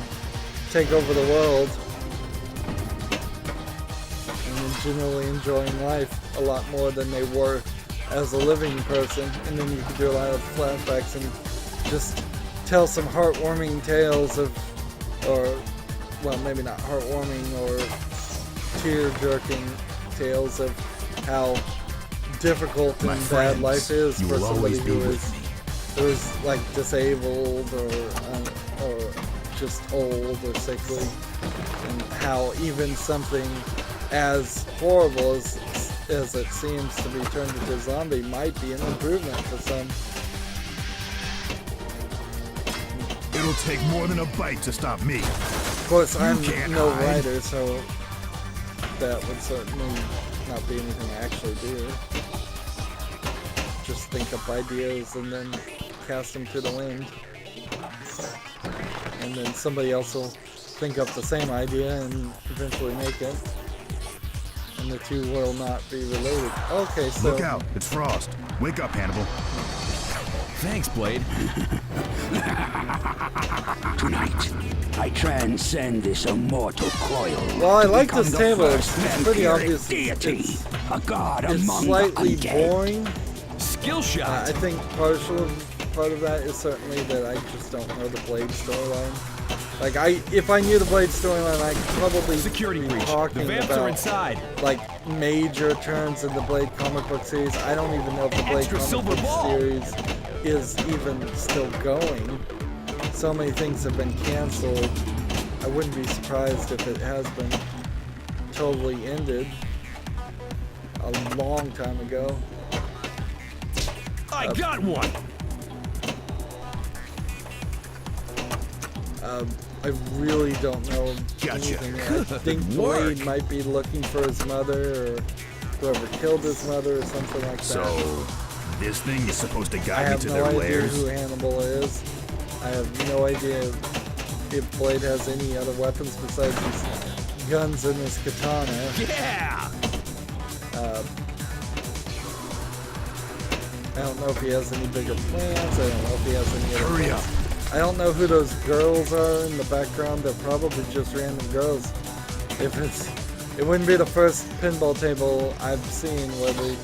[SPEAKER 1] take over the world, and then generally enjoying life a lot more than they were as a living person. And then you could do a lot of flashbacks and just tell some heartwarming tales of, or well, maybe not heartwarming or tear-jerking tales of how difficult
[SPEAKER 2] My
[SPEAKER 1] and bad
[SPEAKER 2] friends,
[SPEAKER 1] life is
[SPEAKER 2] you
[SPEAKER 1] for
[SPEAKER 2] will
[SPEAKER 1] somebody
[SPEAKER 2] always be
[SPEAKER 1] who
[SPEAKER 2] with
[SPEAKER 1] is
[SPEAKER 2] me.
[SPEAKER 1] who's like disabled or just old or sickly, and how even something as horrible as it seems to be turned into a zombie might be an improvement for some.
[SPEAKER 2] It'll take more than a bite to stop me.
[SPEAKER 1] Of course, I'm
[SPEAKER 2] can't
[SPEAKER 1] no
[SPEAKER 2] hide.
[SPEAKER 1] writer, so that would certainly not be anything I actually do. Just think up ideas and then cast them to the wind. And then somebody else will think up the same idea and eventually make it. And the two will not be related. Okay, so...
[SPEAKER 2] Look out, it's Frost. Wake up, Hannibal.
[SPEAKER 4] Thanks, Blade.
[SPEAKER 3] Tonight, I transcend this immortal coil.
[SPEAKER 1] Well, I
[SPEAKER 3] to
[SPEAKER 1] like
[SPEAKER 3] become
[SPEAKER 1] this
[SPEAKER 3] the
[SPEAKER 1] table.
[SPEAKER 3] first
[SPEAKER 1] It's pretty
[SPEAKER 3] vampiric
[SPEAKER 1] obvious
[SPEAKER 3] deity, a god
[SPEAKER 1] It's
[SPEAKER 3] among
[SPEAKER 1] slightly
[SPEAKER 3] the undead.
[SPEAKER 1] boring.
[SPEAKER 4] Skill shot.
[SPEAKER 1] I think part of that is certainly that I just don't know the Blade storyline. Like, if I knew the Blade storyline, I'd probably
[SPEAKER 4] Security
[SPEAKER 1] be
[SPEAKER 4] breach.
[SPEAKER 1] talking
[SPEAKER 4] The vamps
[SPEAKER 1] about
[SPEAKER 4] are inside.
[SPEAKER 1] like major turns in the Blade comic book series. I don't even know if the Blade
[SPEAKER 4] Extra
[SPEAKER 1] comic
[SPEAKER 4] silver
[SPEAKER 1] book
[SPEAKER 4] ball.
[SPEAKER 1] series is even still going. So many things have been canceled. I wouldn't be surprised if it has been totally ended a long time ago.
[SPEAKER 4] I got one.
[SPEAKER 1] I really don't know
[SPEAKER 2] Gotcha.
[SPEAKER 1] anything. I think
[SPEAKER 4] Work.
[SPEAKER 1] Blade might be looking for his mother, or whoever killed his mother, or something like that.
[SPEAKER 2] So, this thing is supposed to
[SPEAKER 1] I
[SPEAKER 2] guide me
[SPEAKER 1] have
[SPEAKER 2] to
[SPEAKER 1] no
[SPEAKER 2] their
[SPEAKER 1] idea
[SPEAKER 2] lairs?
[SPEAKER 1] who Hannibal is. I have no idea if Blade has any other weapons besides his guns and his katana.
[SPEAKER 4] Yeah.
[SPEAKER 1] I don't know if he has any bigger plans. I don't know if he has any other
[SPEAKER 2] Hurry
[SPEAKER 1] plans.
[SPEAKER 2] up.
[SPEAKER 1] I don't know who those girls are in the background. They're probably just random girls. It wouldn't be the first pinball table I've seen where they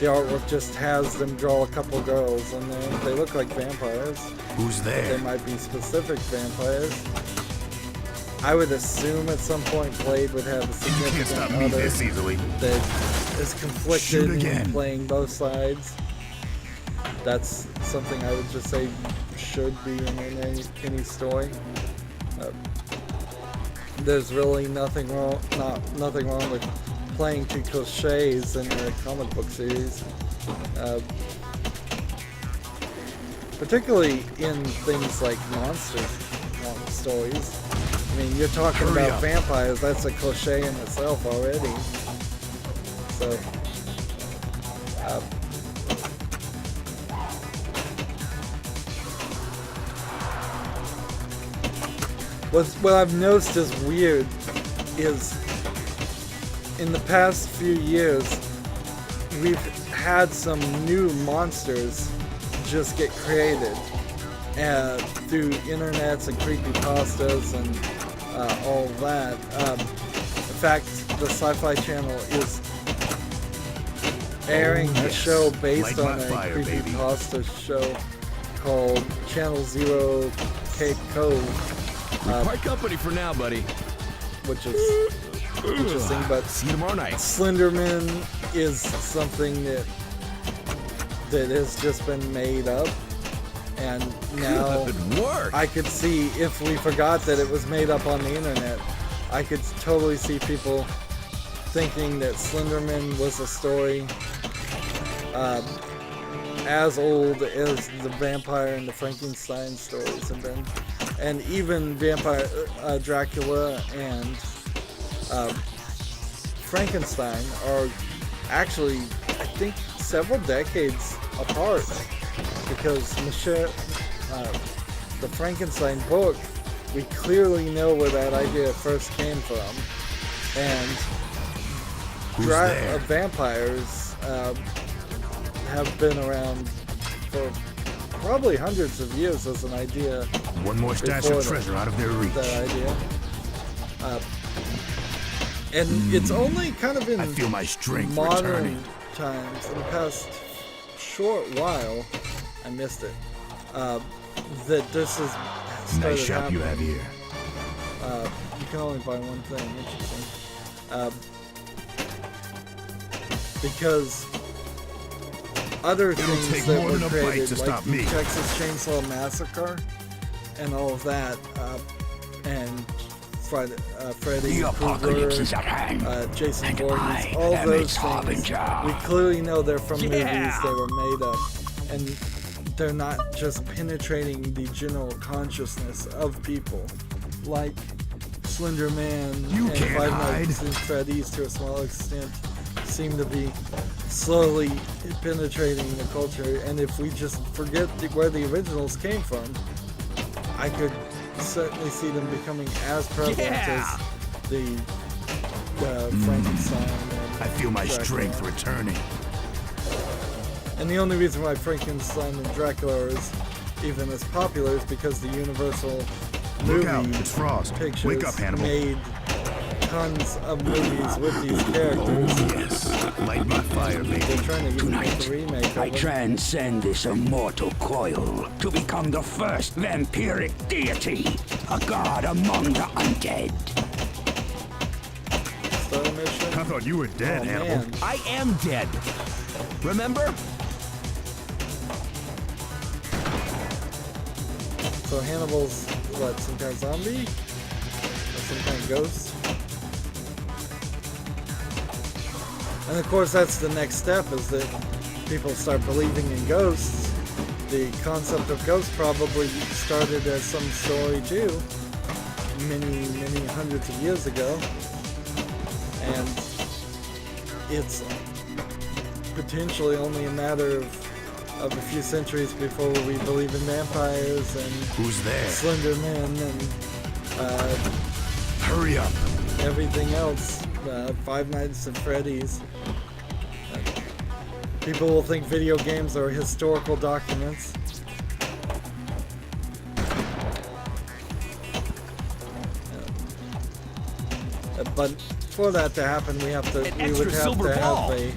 [SPEAKER 1] the artwork just has them draw a couple girls, and they look like vampires.
[SPEAKER 2] Who's there?
[SPEAKER 1] They might be specific vampires. I would assume at some point Blade would have a
[SPEAKER 2] You can't
[SPEAKER 1] significant
[SPEAKER 2] stop me
[SPEAKER 1] other
[SPEAKER 2] this easily.
[SPEAKER 1] that is conflicted
[SPEAKER 2] Shoot
[SPEAKER 1] in
[SPEAKER 2] again.
[SPEAKER 1] playing both sides. That's something I would just say should be in any story. There's really nothing wrong with playing two cliches in a comic book series. Particularly in things like monster stories. I mean, you're talking
[SPEAKER 2] Hurry
[SPEAKER 1] about
[SPEAKER 2] up.
[SPEAKER 1] vampires, that's a cliche in itself already. So, what I've noticed is weird is in the past few years, we've had some new monsters just get created through internets and creepypastas and all of that. In fact, the Sci-Fi Channel is airing a show based
[SPEAKER 2] Light
[SPEAKER 1] on
[SPEAKER 2] my
[SPEAKER 1] a
[SPEAKER 2] fire, baby.
[SPEAKER 1] creepypasta show called Channel Zero Cape Cove,
[SPEAKER 4] Part company for now, buddy.
[SPEAKER 1] which is interesting, but
[SPEAKER 4] See you tomorrow night.
[SPEAKER 1] Slenderman is something that has just been made up, and now
[SPEAKER 4] Good work.
[SPEAKER 1] I could see, if we forgot that it was made up on the internet, I could totally see people thinking that Slenderman was a story as old as the vampire and the Frankenstein stories have been, and even vampire Dracula and Frankenstein are actually, I think, several decades apart, because the Frankenstein book, we clearly know where that idea first came from, and
[SPEAKER 2] Who's there?
[SPEAKER 1] vampires have been around for probably hundreds of years as an idea.
[SPEAKER 2] One more stash
[SPEAKER 1] Before
[SPEAKER 2] of treasure out of their reach.
[SPEAKER 1] That idea. And it's only kind of in
[SPEAKER 2] I feel my strength
[SPEAKER 1] modern
[SPEAKER 2] returning.
[SPEAKER 1] times, in the past short while, I missed it, that this has started
[SPEAKER 2] Nice shop you
[SPEAKER 1] happening.
[SPEAKER 2] have here.
[SPEAKER 1] You can only buy one thing, interesting. Because other
[SPEAKER 2] It'll
[SPEAKER 1] things
[SPEAKER 2] take
[SPEAKER 1] that
[SPEAKER 2] more
[SPEAKER 1] were
[SPEAKER 2] than a bite
[SPEAKER 1] created,
[SPEAKER 2] to
[SPEAKER 1] like
[SPEAKER 2] stop
[SPEAKER 1] the
[SPEAKER 2] me.
[SPEAKER 1] Texas Chainsaw Massacre and all of that, and Freddy
[SPEAKER 3] The apocalypse is
[SPEAKER 1] Krueger,
[SPEAKER 3] at hand.
[SPEAKER 1] Jason
[SPEAKER 3] And
[SPEAKER 1] Voorhees,
[SPEAKER 3] I
[SPEAKER 1] all
[SPEAKER 3] am
[SPEAKER 1] those
[SPEAKER 3] its
[SPEAKER 1] things,
[SPEAKER 3] harbinger.
[SPEAKER 1] we clearly know they're from movies
[SPEAKER 4] Yeah.
[SPEAKER 1] that were made up, and they're not just penetrating the general consciousness of people, like Slender Man
[SPEAKER 2] You
[SPEAKER 1] and
[SPEAKER 2] can't
[SPEAKER 1] Five
[SPEAKER 2] hide.
[SPEAKER 1] Nights at Freddy's to a small extent seem to be slowly penetrating the culture. And if we just forget where the originals came from, I could certainly see them becoming as prevalent
[SPEAKER 4] Yeah.
[SPEAKER 1] as the Frankenstein. And
[SPEAKER 2] I feel my
[SPEAKER 1] Dracula.
[SPEAKER 2] strength returning.
[SPEAKER 1] And the only reason why Frankenstein and Dracula is even as popular is because the Universal
[SPEAKER 2] Look out,
[SPEAKER 1] movie
[SPEAKER 2] it's Frost.
[SPEAKER 1] pictures
[SPEAKER 2] Wake up, Hannibal.
[SPEAKER 1] made tons of movies with these characters.
[SPEAKER 2] Oh, yes. Light my fire,
[SPEAKER 1] They're
[SPEAKER 2] baby.
[SPEAKER 1] trying to even make
[SPEAKER 3] Tonight,
[SPEAKER 1] a remake
[SPEAKER 3] I
[SPEAKER 1] of it.
[SPEAKER 3] transcend this immortal coil to become the first vampiric deity, a god among the undead.
[SPEAKER 1] Star Mission.
[SPEAKER 2] I thought you were dead,
[SPEAKER 1] Oh,
[SPEAKER 2] Hannibal.
[SPEAKER 1] man.
[SPEAKER 4] I am dead. Remember?
[SPEAKER 1] So Hannibal's what, some kind of zombie? Or some kind of ghost? And of course that's the next step, is that people start believing in ghosts. The concept of ghosts probably started as some story too, many, many hundreds of years ago. And it's potentially only a matter of a few centuries before we believe in vampires and
[SPEAKER 2] Who's there?
[SPEAKER 1] Slender Men and
[SPEAKER 2] Hurry up.
[SPEAKER 1] everything else. Five Nights at Freddy's. People will think video games are historical documents. But for that to happen, we would have
[SPEAKER 4] extra
[SPEAKER 1] to
[SPEAKER 4] silver
[SPEAKER 1] have
[SPEAKER 4] ball.
[SPEAKER 1] a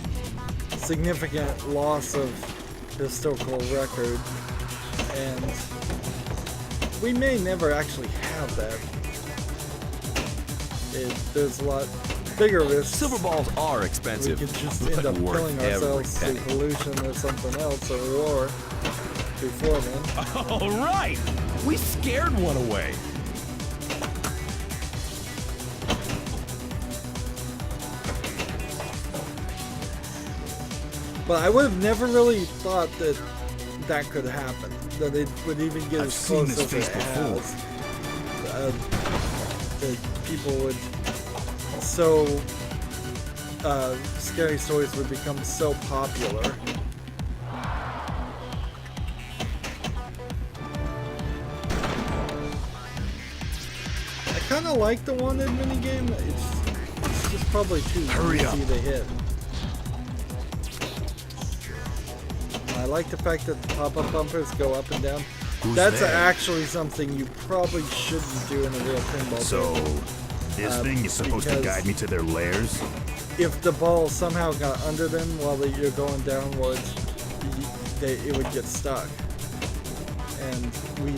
[SPEAKER 1] significant loss of historical record, and we may never actually have that. There's a lot bigger risks.
[SPEAKER 4] Silver balls are
[SPEAKER 1] We
[SPEAKER 4] expensive,
[SPEAKER 1] could just
[SPEAKER 4] but
[SPEAKER 1] end up
[SPEAKER 4] worth
[SPEAKER 1] killing
[SPEAKER 4] every
[SPEAKER 1] ourselves through
[SPEAKER 4] penny.
[SPEAKER 1] pollution or something else, or war before then.
[SPEAKER 4] All right, we scared one away.
[SPEAKER 1] But I would have never really thought that that could happen, that it would even get
[SPEAKER 2] I've
[SPEAKER 1] as
[SPEAKER 2] seen
[SPEAKER 1] close
[SPEAKER 2] this
[SPEAKER 1] as it
[SPEAKER 2] face before.
[SPEAKER 1] has. That people would scary stories would become so popular. I kind of like the wanted minigame. It's just probably too
[SPEAKER 2] Hurry
[SPEAKER 1] easy
[SPEAKER 2] up.
[SPEAKER 1] to hit. I like the fact that the pop-up bumpers go up and down.
[SPEAKER 2] Who's
[SPEAKER 1] That's
[SPEAKER 2] there?
[SPEAKER 1] actually something you probably shouldn't do in a real pinball
[SPEAKER 2] So,
[SPEAKER 1] game.
[SPEAKER 2] this thing is supposed to
[SPEAKER 1] because-
[SPEAKER 2] guide me to their lairs?
[SPEAKER 1] If the ball somehow got under them while you're going downwards, it would get stuck. And we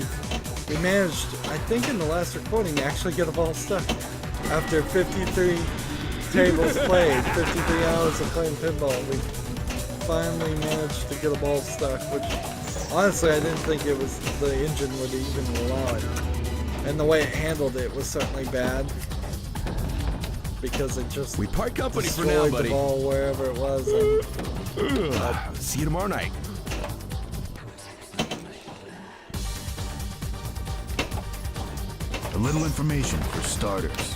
[SPEAKER 1] managed, I think in the last recording, to actually get a ball stuck. After 53 tables played, 53 hours of playing pinball, we finally managed to get a ball stuck, which honestly I didn't think the engine would even allow it. And the way it handled it was certainly bad, because it just
[SPEAKER 4] We part company for
[SPEAKER 1] destroyed
[SPEAKER 4] now,
[SPEAKER 1] the
[SPEAKER 4] buddy.
[SPEAKER 1] ball wherever it was. And
[SPEAKER 4] See you tomorrow night.
[SPEAKER 2] A little information for starters.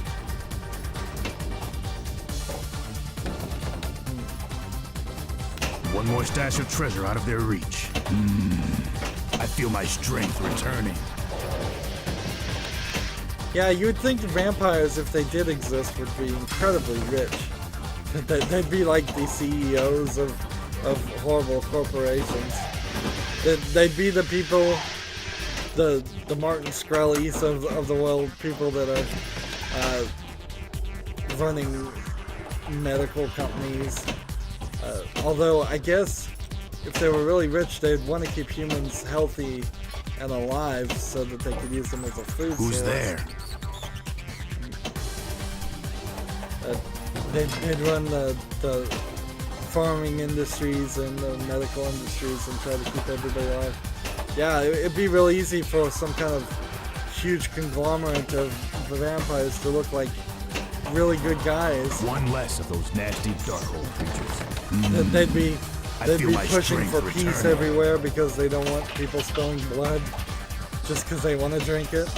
[SPEAKER 2] One more stash of treasure out of their reach. I feel my strength returning.
[SPEAKER 1] yeah, you would think the vampires, if they did exist, would be incredibly rich. They'd be like the CEOs of horrible corporations. They'd be the people, the Martin Scully's of the world, people that are running medical companies. Although I guess if they were really rich, they'd want to keep humans healthy and alive so that they could use them as a food
[SPEAKER 2] Who's
[SPEAKER 1] source.
[SPEAKER 2] there?
[SPEAKER 1] They'd run the farming industries and the medical industries and try to keep everybody alive. Yeah, it'd be real easy for some kind of huge conglomerate of vampires to look like really good guys.
[SPEAKER 2] One less of those nasty Darkhold creatures.
[SPEAKER 1] They'd be
[SPEAKER 2] I
[SPEAKER 1] they'd
[SPEAKER 2] feel
[SPEAKER 1] be
[SPEAKER 2] my
[SPEAKER 1] pushing
[SPEAKER 2] strength
[SPEAKER 1] for peace
[SPEAKER 2] returning.
[SPEAKER 1] everywhere because they don't want people spilling blood just because they want to drink it.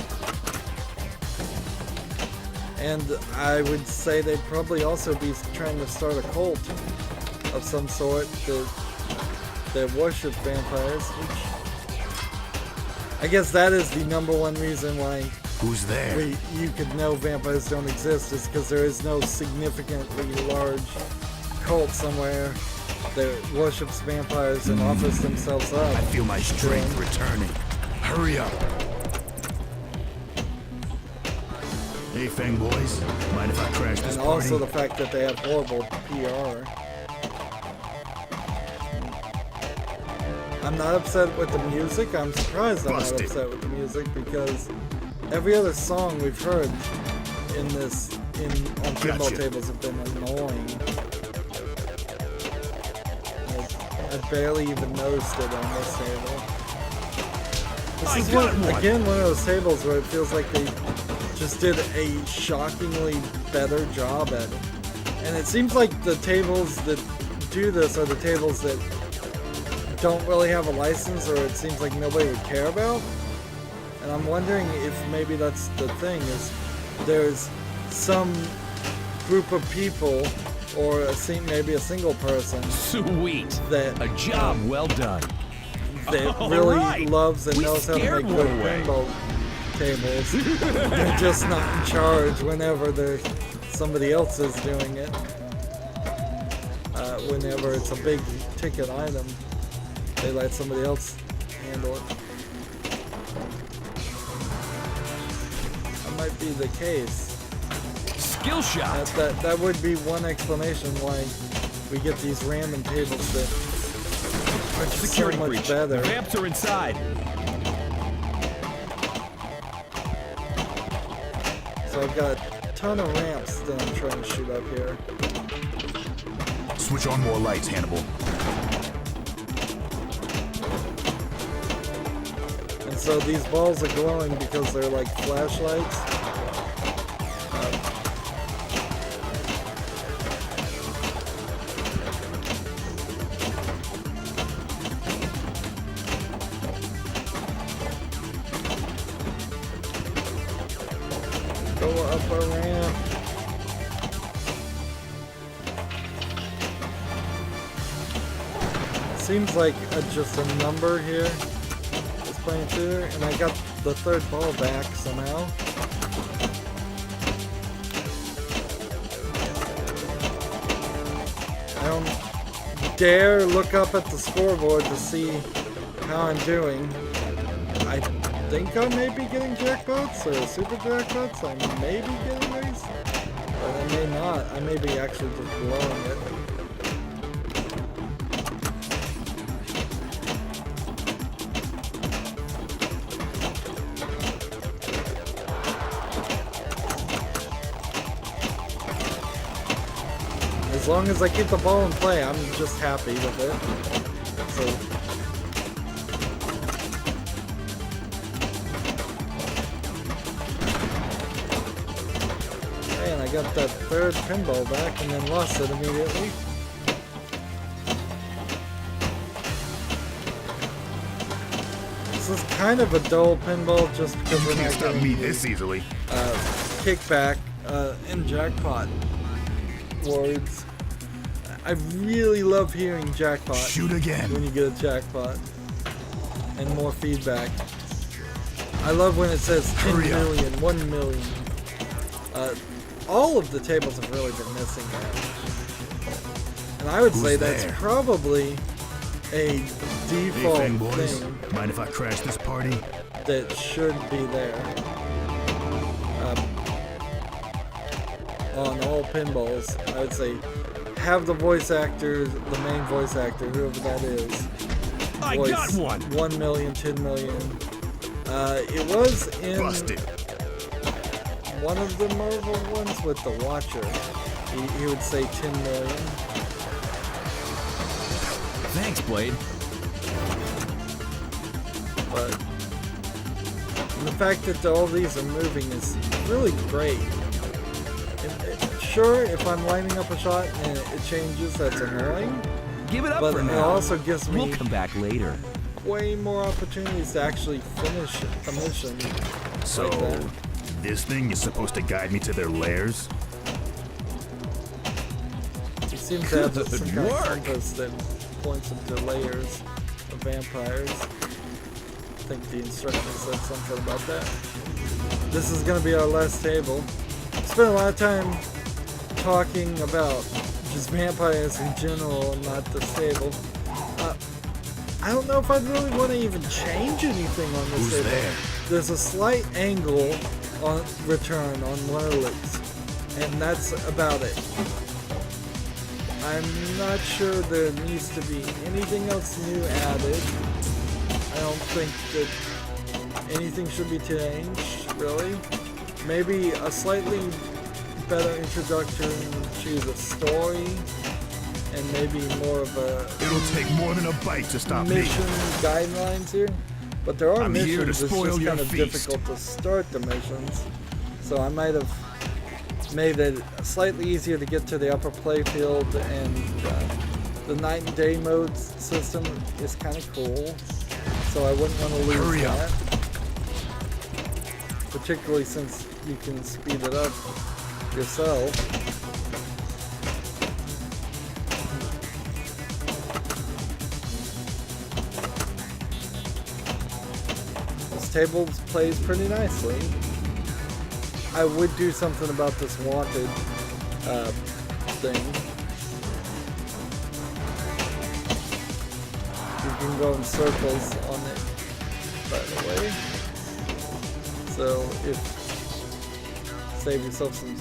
[SPEAKER 1] And I would say they'd probably also be trying to start a cult of some sort that worship vampires, which I guess that is the number one reason why
[SPEAKER 2] Who's there?
[SPEAKER 1] you could know vampires don't exist, is because there is no significantly large cult somewhere that worships vampires and offers themselves
[SPEAKER 2] I
[SPEAKER 1] up.
[SPEAKER 2] feel my strength
[SPEAKER 1] Yeah.
[SPEAKER 2] returning. Hurry up. Hey, Fang boys. Mind if I crash this
[SPEAKER 1] And
[SPEAKER 2] party?
[SPEAKER 1] also the fact that they have horrible PR. I'm not upset with the music. I'm surprised I'm not
[SPEAKER 2] Busted.
[SPEAKER 1] upset with the music, because every other song we've heard on pinball
[SPEAKER 2] Gotcha.
[SPEAKER 1] tables have been annoying. I barely even noticed it on this table. This is
[SPEAKER 4] got one.
[SPEAKER 1] again one of those tables where it feels like they just did a shockingly better job at it. And it seems like the tables that do this are the tables that don't really have a license, or it seems like nobody would care about. And I'm wondering if maybe that's the thing, is there's some group of people, or maybe a single person
[SPEAKER 4] Sweet.
[SPEAKER 1] that
[SPEAKER 4] A job well done.
[SPEAKER 1] that
[SPEAKER 4] All
[SPEAKER 1] really
[SPEAKER 4] right.
[SPEAKER 1] loves and
[SPEAKER 4] We
[SPEAKER 1] knows how to
[SPEAKER 4] scared
[SPEAKER 1] make
[SPEAKER 4] one
[SPEAKER 1] good
[SPEAKER 4] away.
[SPEAKER 1] pinball tables. They're just not in charge whenever somebody else is doing it. Whenever it's a big ticket item, they let somebody else handle it. That might be the case.
[SPEAKER 4] Skill shot.
[SPEAKER 1] That would be one explanation why we get these random tables that are just
[SPEAKER 4] Security
[SPEAKER 1] so much
[SPEAKER 4] breach.
[SPEAKER 1] better.
[SPEAKER 4] Ramps are inside.
[SPEAKER 1] So I've got a ton of ramps that I'm trying to shoot up here.
[SPEAKER 2] Switch on more lights, Hannibal.
[SPEAKER 1] And so these balls are glowing because they're like flashlights. Go up a ramp. Seems like just a number here is playing through there, and I got the third ball back somehow. I don't dare look up at the scoreboard to see how I'm doing. I think I may be getting jackpots or super jackpots. I may be getting these, but I may not. I may be actually just blowing it. As long as I keep the ball in play, I'm just happy with it. So, and I got that third pinball back and then lost it immediately. This is kind of a dull pinball just because
[SPEAKER 2] You
[SPEAKER 1] we're
[SPEAKER 2] can't
[SPEAKER 1] not
[SPEAKER 2] stop
[SPEAKER 1] getting
[SPEAKER 2] me this easily.
[SPEAKER 1] kickback and jackpot words. I really love hearing jackpot
[SPEAKER 2] Shoot again.
[SPEAKER 1] when you get a jackpot and more feedback. I love when it says 10
[SPEAKER 2] Hurry up.
[SPEAKER 1] million, 1 million. All of the tables have really been missing that. And I would
[SPEAKER 2] Who's
[SPEAKER 1] say that's
[SPEAKER 2] there?
[SPEAKER 1] probably a
[SPEAKER 2] Hey,
[SPEAKER 1] default
[SPEAKER 2] Fang boys.
[SPEAKER 1] thing
[SPEAKER 2] Mind if I crash this party?
[SPEAKER 1] that should be there. On all pinballs, I would say have the voice actor, the main voice actor, whoever that is.
[SPEAKER 4] I
[SPEAKER 1] Voice
[SPEAKER 4] got one.
[SPEAKER 1] 1 million, 10 million. It was in
[SPEAKER 2] Busted.
[SPEAKER 1] one of the Marvel ones with the Watcher. He would say 10 million.
[SPEAKER 4] Thanks, Blade.
[SPEAKER 1] But the fact that all these are moving is really great. Sure, if I'm lining up a shot and it changes, that's annoying.
[SPEAKER 4] Give it up
[SPEAKER 1] But
[SPEAKER 4] for
[SPEAKER 1] it
[SPEAKER 4] now.
[SPEAKER 1] also gives me
[SPEAKER 4] We'll come back later.
[SPEAKER 1] way more opportunities to actually finish a mission.
[SPEAKER 2] So,
[SPEAKER 1] like that.
[SPEAKER 2] this thing is supposed to guide me to their lairs?
[SPEAKER 1] It seems to have
[SPEAKER 4] Good
[SPEAKER 1] some kind of
[SPEAKER 4] work.
[SPEAKER 1] compass that points into layers of vampires. I think the instructions said something about that. This is going to be our last table. Spent a lot of time talking about just vampires in general, not this table. I don't know if I'd really want to even change anything on this
[SPEAKER 2] Who's
[SPEAKER 1] table.
[SPEAKER 2] there?
[SPEAKER 1] There's a slight angle on return on one of the legs, and that's about it. I'm not sure there needs to be anything else new added. I don't think that anything should be changed, really. Maybe a slightly better introduction to the story, and maybe more of a
[SPEAKER 2] It'll take more than a bite to stop me.
[SPEAKER 1] mission guidelines here. But there are
[SPEAKER 2] I'm here to
[SPEAKER 1] missions, it's
[SPEAKER 2] spoil
[SPEAKER 1] just
[SPEAKER 2] your
[SPEAKER 1] kind of
[SPEAKER 2] feast.
[SPEAKER 1] difficult to start the missions. So I might have made it slightly easier to get to the upper playfield, and the night and day mode system is kind of cool. So I wouldn't want to lose
[SPEAKER 2] Hurry up.
[SPEAKER 1] that. Particularly since you can speed it up yourself. This table plays pretty nicely. I would do something about this wanted thing. You can go in circles on it, by the way. So if save yourself some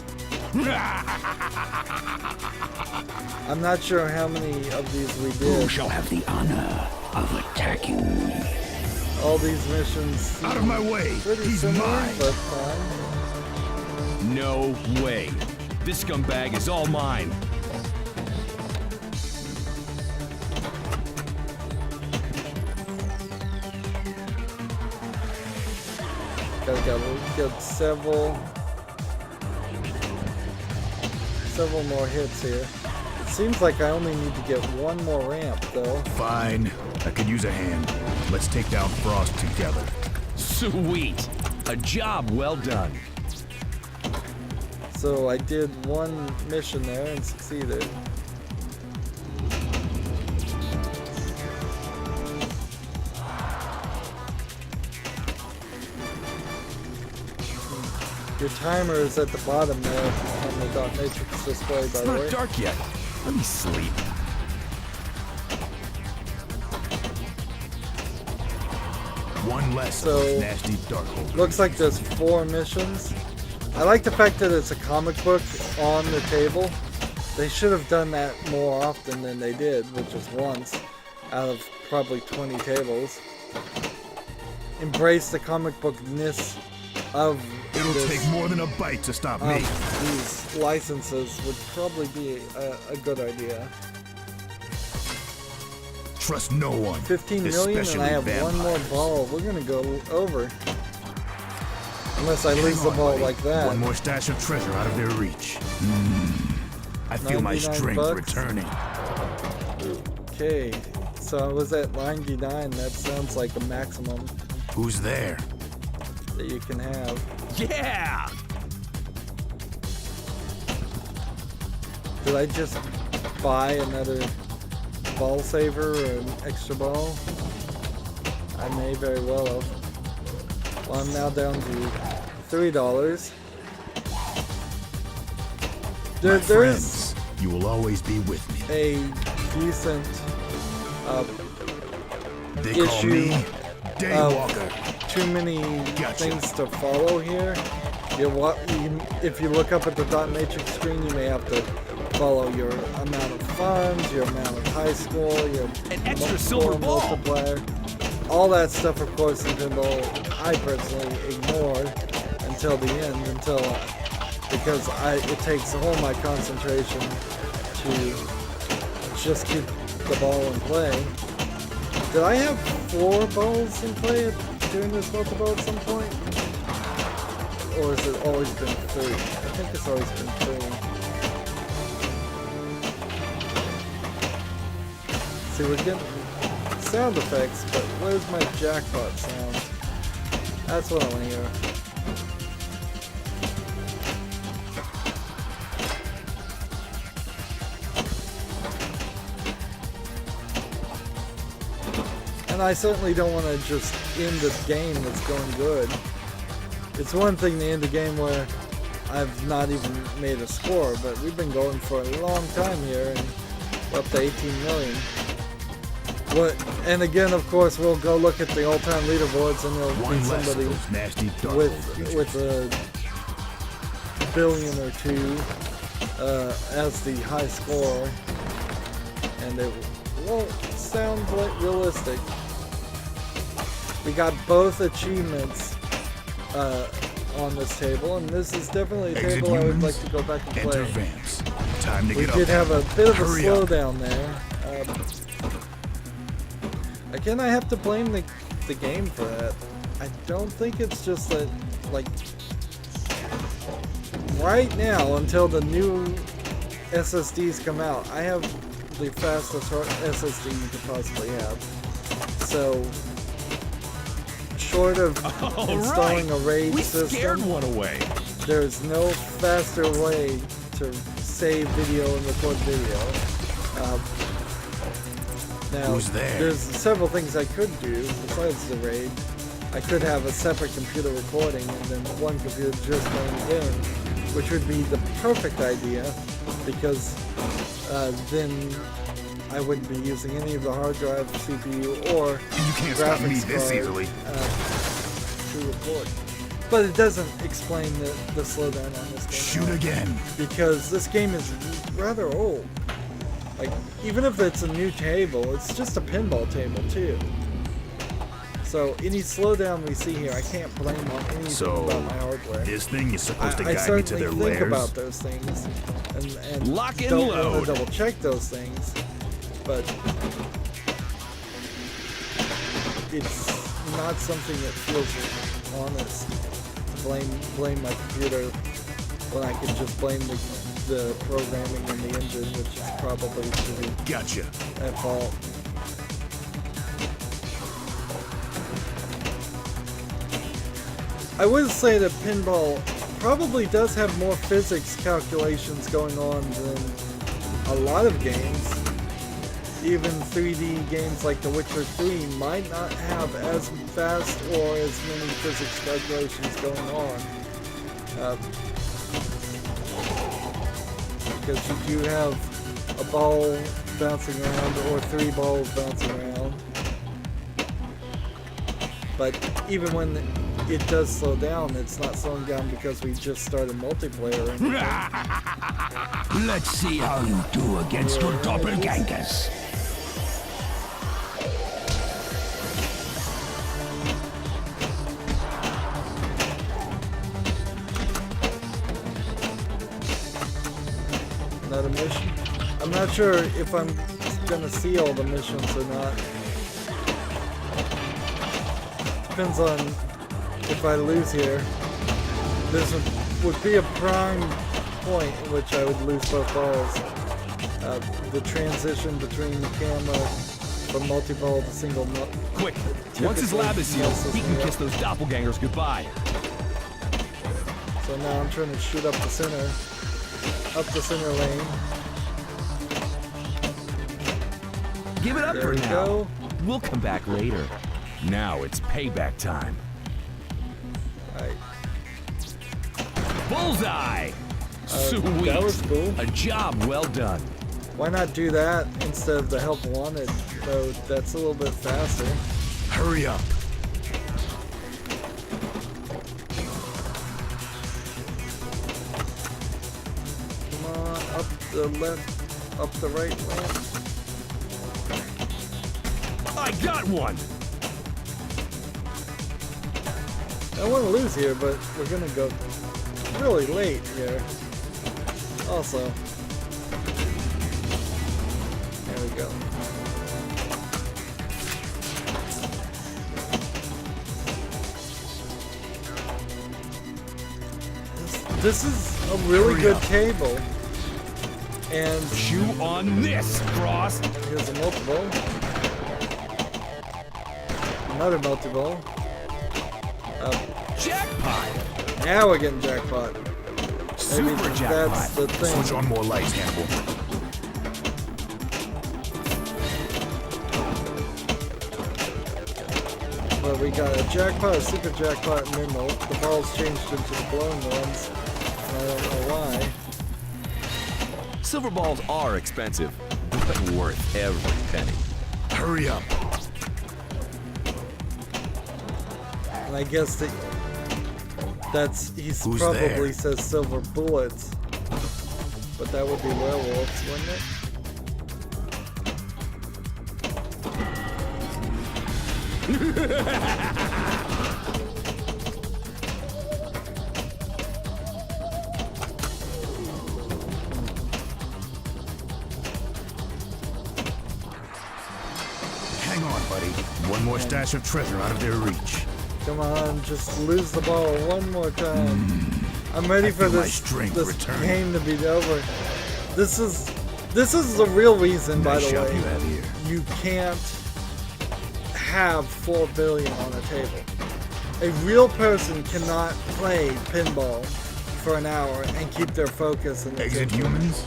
[SPEAKER 1] I'm not sure how many of these we
[SPEAKER 3] Who
[SPEAKER 1] did.
[SPEAKER 3] shall have the honor of attacking me?
[SPEAKER 1] All these missions
[SPEAKER 2] Out of my way!
[SPEAKER 1] pretty
[SPEAKER 2] He's
[SPEAKER 1] similar,
[SPEAKER 2] mine!
[SPEAKER 1] but fun.
[SPEAKER 4] No way. This scumbag is all mine.
[SPEAKER 1] Gotta get several more hits here. It seems like I only need to get one more ramp though.
[SPEAKER 2] Fine. I could use a hand. Let's take down Frost together.
[SPEAKER 4] Sweet. A job well done.
[SPEAKER 1] So I did one mission there and succeeded. Your timer is at the bottom there on the dot matrix display, by
[SPEAKER 4] It's
[SPEAKER 1] the
[SPEAKER 4] not
[SPEAKER 1] way.
[SPEAKER 4] dark yet. Let me sleep.
[SPEAKER 2] One less
[SPEAKER 1] So,
[SPEAKER 2] of those nasty dark holes.
[SPEAKER 1] Looks like there's 4 missions. I like the fact that it's a comic book on the table. They should have done that more often than they did, which is once out of probably 20 tables. Embrace the comic bookness of
[SPEAKER 2] It'll
[SPEAKER 1] this,
[SPEAKER 2] take more than a bite to stop me.
[SPEAKER 1] these licenses would probably be a good idea.
[SPEAKER 2] Trust no one.
[SPEAKER 1] 15 million and I have one more ball. We're gonna go over. Unless I lose the ball like that.
[SPEAKER 2] One more stash of treasure out of their reach. I feel my
[SPEAKER 1] 99
[SPEAKER 2] strength
[SPEAKER 1] bucks.
[SPEAKER 2] returning.
[SPEAKER 1] Okay, so I was at 99. That sounds like a maximum
[SPEAKER 2] Who's there?
[SPEAKER 1] that you can have.
[SPEAKER 4] Yeah!
[SPEAKER 1] Did I just buy another ball saver or an extra ball? I may very well have. Well, I'm now down to $3.
[SPEAKER 2] My
[SPEAKER 1] There's
[SPEAKER 2] friends, you will always be with me.
[SPEAKER 1] a decent
[SPEAKER 2] They call
[SPEAKER 1] issue
[SPEAKER 2] me Daywalker.
[SPEAKER 1] too many
[SPEAKER 2] Gotcha.
[SPEAKER 1] things to follow here. If you look up at the dot matrix screen, you may have to follow your amount of funds, your amount of high score, your
[SPEAKER 4] An extra silver ball.
[SPEAKER 1] multiplier. All that stuff, of course, in pinball, I personally ignored until the end, because it takes all my concentration to just keep the ball in play. Did I have 4 balls in play during this multiple at some point? Or has it always been 3? I think it's always been 3. See, we're getting sound effects, but where's my jackpot sound? That's what I want to hear. And I certainly don't want to just end this game that's going good. It's one thing to end a game where I've not even made a score, but we've been going for a long time here, and we're up to 18 million. And again, of course, we'll go look at the all-time leaderboards, and there'll
[SPEAKER 2] One
[SPEAKER 1] be
[SPEAKER 2] less of
[SPEAKER 1] somebody
[SPEAKER 2] those nasty dark
[SPEAKER 1] with
[SPEAKER 2] holes.
[SPEAKER 1] a billion or two as the high score, and it won't sound like realistic. We got both achievements on this table, and this is definitely a
[SPEAKER 2] Exit
[SPEAKER 1] table I would
[SPEAKER 2] humans,
[SPEAKER 1] like to go back and
[SPEAKER 2] Enter
[SPEAKER 1] play.
[SPEAKER 2] vamps. Time to
[SPEAKER 1] We
[SPEAKER 2] get up.
[SPEAKER 1] did have a bit of a
[SPEAKER 2] Hurry up.
[SPEAKER 1] slowdown there. Again, I have to blame the game for that. I don't think it's just that, like, right now, until the new SSDs come out, I have the fastest SSD you could possibly have. So, short of installing a RAID
[SPEAKER 4] We
[SPEAKER 1] system,
[SPEAKER 4] scared one away.
[SPEAKER 1] there's no faster way to save video and record video. Now,
[SPEAKER 2] Who's there?
[SPEAKER 1] there's several things I could do besides the RAID. I could have a separate computer recording and then one computer just playing the game, which would be the perfect idea, because then I wouldn't be using any of the hard drive, CPU, or
[SPEAKER 2] You can't stop me
[SPEAKER 1] graphics
[SPEAKER 2] this
[SPEAKER 1] card
[SPEAKER 2] easily.
[SPEAKER 1] to record. But it doesn't explain the slowdown on this game.
[SPEAKER 2] Shoot again.
[SPEAKER 1] Because this game is rather old. Like, even if it's a new table, it's just a pinball table too. So any slowdown we see here, I can't blame on anything about my hardware.
[SPEAKER 2] This thing is supposed to
[SPEAKER 1] I
[SPEAKER 2] guide me to their
[SPEAKER 1] certainly think
[SPEAKER 2] lairs.
[SPEAKER 1] about those things and
[SPEAKER 4] Lock and
[SPEAKER 1] don't want
[SPEAKER 4] load.
[SPEAKER 1] to double check those things, but it's not something that feels honest to blame my computer when I can just blame the programming and the engine, which is probably to be
[SPEAKER 2] Gotcha.
[SPEAKER 1] at fault. I would say that pinball probably does have more physics calculations going on than a lot of games. Even 3D games like The Witcher 3 might not have as fast or as many physics calculations going on. Because you do have a ball bouncing around or 3 balls bouncing around. But even when it does slow down, it's not slowing down because we just started multiplayer or anything.
[SPEAKER 3] Let's see how you do against your doppelgangers.
[SPEAKER 1] Another mission. I'm not sure if I'm gonna see all the missions or not. Depends on if I lose here. This would be a prime point in which I would lose both balls. The transition between the camera from multi-ball to single.
[SPEAKER 4] Quick! Once his lab is sealed, he can kiss those doppelgangers goodbye.
[SPEAKER 1] So now I'm trying to shoot up the center lane.
[SPEAKER 4] Give it up
[SPEAKER 1] There
[SPEAKER 4] for
[SPEAKER 1] we
[SPEAKER 4] now.
[SPEAKER 1] go.
[SPEAKER 4] We'll come back later. Now it's payback time.
[SPEAKER 1] Alright.
[SPEAKER 4] Bullseye! Sweet.
[SPEAKER 1] That was cool.
[SPEAKER 4] A job well done.
[SPEAKER 1] Why not do that instead of the help wanted mode? That's a little bit faster.
[SPEAKER 2] Hurry up.
[SPEAKER 1] Come on, up the left, up the right ramp.
[SPEAKER 4] I got one!
[SPEAKER 1] I don't want to lose here, but we're gonna go really late here. Also, there we go. This is a really good table. And
[SPEAKER 4] Chew on this, Frost!
[SPEAKER 1] here's a multi-ball. Another multi-ball.
[SPEAKER 4] Jackpot!
[SPEAKER 1] Now we're getting jackpot. Maybe
[SPEAKER 4] Super
[SPEAKER 1] that's
[SPEAKER 4] jackpot.
[SPEAKER 1] the thing.
[SPEAKER 2] Switch on more lights, Hannibal.
[SPEAKER 1] But we got a jackpot, a super jackpot, and then the balls changed into the glowing ones. And I don't know why.
[SPEAKER 4] Silver balls are expensive, but worth every penny.
[SPEAKER 2] Hurry up.
[SPEAKER 1] And I guess he's
[SPEAKER 2] Who's
[SPEAKER 1] probably
[SPEAKER 2] there?
[SPEAKER 1] says silver bullets. But that would be werewolves, wouldn't it?
[SPEAKER 2] Hang on, buddy. One more stash of treasure out of their reach.
[SPEAKER 1] Come on, just lose the ball one more time. I'm ready for
[SPEAKER 2] feel my
[SPEAKER 1] this
[SPEAKER 2] strength return.
[SPEAKER 1] game to be over. This is the real reason, by
[SPEAKER 2] Nice
[SPEAKER 1] the
[SPEAKER 2] shop
[SPEAKER 1] way,
[SPEAKER 2] you have here.
[SPEAKER 1] you can't have 4 billion on a table. A real person cannot play pinball for an hour and keep their focus and
[SPEAKER 2] Exit humans,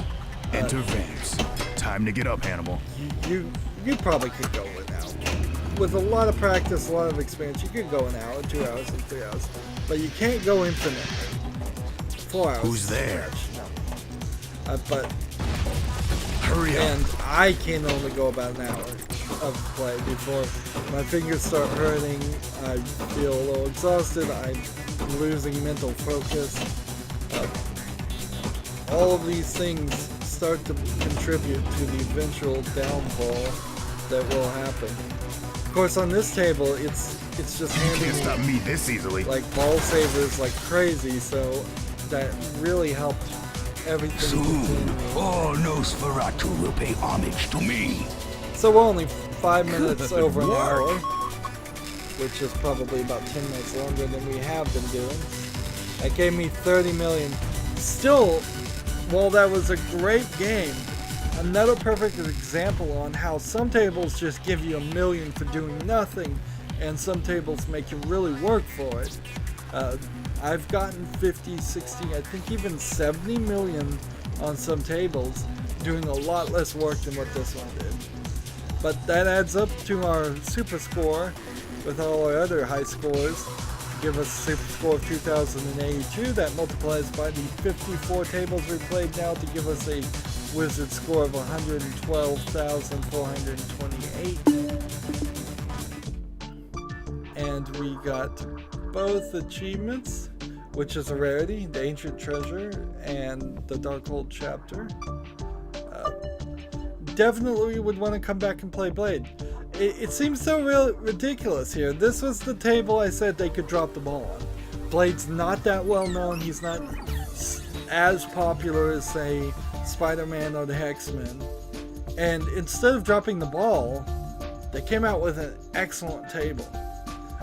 [SPEAKER 2] enter vamps. Time to get up, Hannibal.
[SPEAKER 1] You probably could go an hour. With a lot of practice, a lot of experience, you could go an hour, 2 hours, and 3 hours. But you can't go infinitely. 4 hours.
[SPEAKER 2] Who's there?
[SPEAKER 1] No. But
[SPEAKER 2] Hurry up.
[SPEAKER 1] and I can only go about an hour of play before my fingers start hurting. I feel a little exhausted. I losing mental focus. All of these things start to contribute to the eventual downfall that will happen. Of course, on this table, it's just handing
[SPEAKER 2] Can't stop me this easily.
[SPEAKER 1] like ball savers like crazy, so that really helped everything.
[SPEAKER 3] Soon, all Nosferatu will pay homage to me.
[SPEAKER 1] So we're only 5 minutes over an hour, which is probably about 10 minutes longer than we have been doing. That gave me 30 million. Still, while that was a great game, another perfect example on how some tables just give you $1 million for doing nothing, and some tables make you really work for it. I've gotten 50, 60, I think even 70 million on some tables, doing a lot less work than what this one did. But that adds up to our super score with all our other high scores. Give us a super score of 2,082. That multiplies by the 54 tables we played now to give us a wizard score of 112,428. And we got both achievements, which is a rarity, the Ancient Treasure and the Darkhold Chapter. Definitely would want to come back and play Blade. It seems so ridiculous here. This was the table I said they could drop the ball on. Blade's not that well known. He's not as popular as, say, Spider-Man or the X-Men. And instead of dropping the ball, they came out with an excellent table.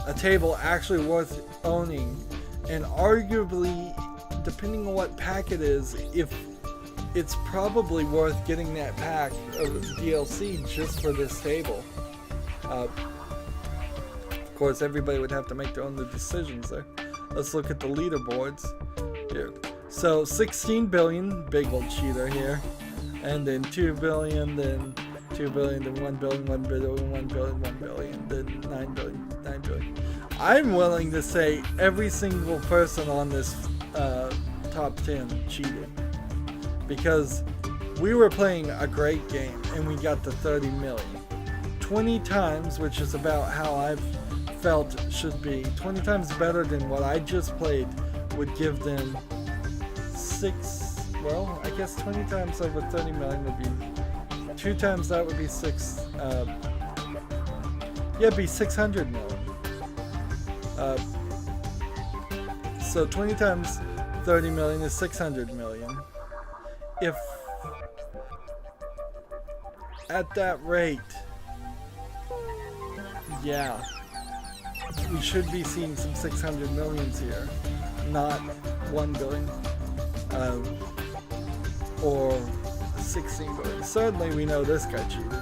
[SPEAKER 1] A table actually worth owning, and arguably, depending on what pack it is, if it's probably worth getting that pack of DLC just for this table. Of course, everybody would have to make their own decisions there. Let's look at the leaderboards here. So 16 billion, big old cheater here, and then 2 billion, then 2 billion, then 1 billion, 1 billion, 1 billion, 1 billion, then 9 billion, 9 billion. I'm willing to say every single person on this top 10 cheated, because we were playing a great game and we got to 30 million. 20 times, which is about how I've felt should be, 20 times better than what I just played, would give them 6, well, I guess 20 times over 30 million would be, 2 times that would be 6, yeah, it'd be 600 million. So 20 times 30 million is 600 million. If at that rate, yeah, we should be seeing some 600 millions here, not 1 billion or 16 billion. Certainly we know this guy cheated.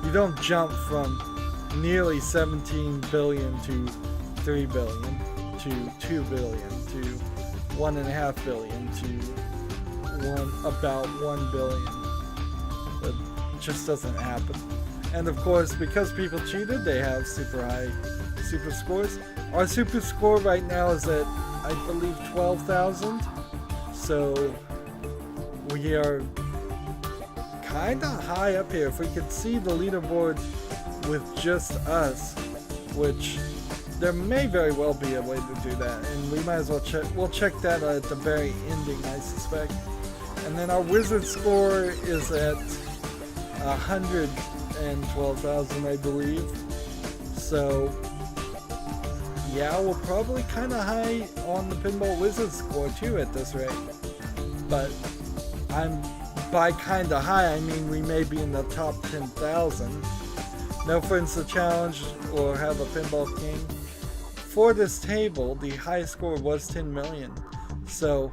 [SPEAKER 1] You don't jump from nearly 17 billion to 3 billion to 2 billion to 1.5 billion to about 1 billion. That just doesn't happen. And of course, because people cheated, they have super high super scores. Our super score right now is at, I believe, 12,000. So we are kind of high up here. If we could see the leaderboard with just us, which there may very well be a way to do that, and we might as well check. We'll check that at the very ending, I suspect. And then our wizard score is at 112,000, I believe. So yeah, we're probably kind of high on the Pinball Wizard score too at this rate. But by kind of high, I mean we may be in the top 10,000. No Friends to Challenge or have a Pinball King. For this table, the highest score was 10 million. So,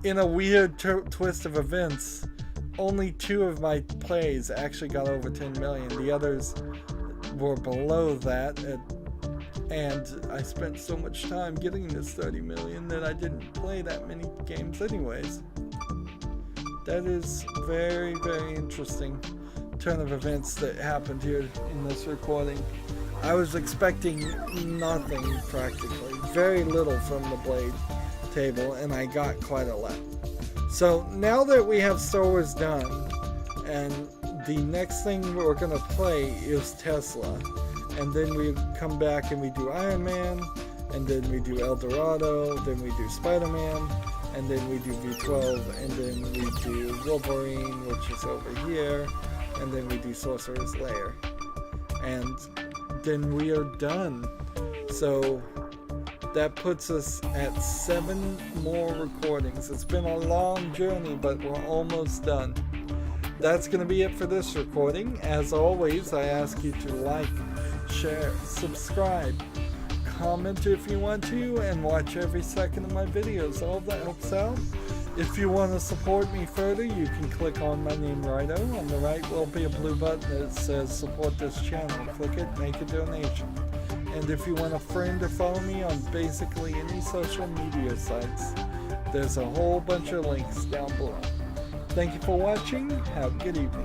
[SPEAKER 1] in a weird twist of events, only 2 of my plays actually got over 10 million. The others were below that, and I spent so much time getting this 30 million that I didn't play that many games anyways. That is very, very interesting turn of events that happened here in this recording. I was expecting nothing practically, very little from the Blade table, and I got quite a lot. So now that we have Star Wars done, and the next thing we're gonna play is Tesla, and then we come back and we do Iron Man, and then we do El Dorado, then we do Spider-Man, and then we do V12, and then we do Wolverine, which is over here, and then we do Sorcerer's Lair. And then we are done. So that puts us at 7 more recordings. It's been a long journey, but we're almost done. That's going to be it for this recording. As always, I ask you to like, share, subscribe, comment if you want to, and watch every second of my videos. All that helps out. If you want to support me further, you can click on my name, Rydo. On the right will be a blue button that says support this channel. Click it, make a donation. And if you want a friend or follow me on basically any social media sites, there's a whole bunch of links down below. Thank you for watching. Have a good evening.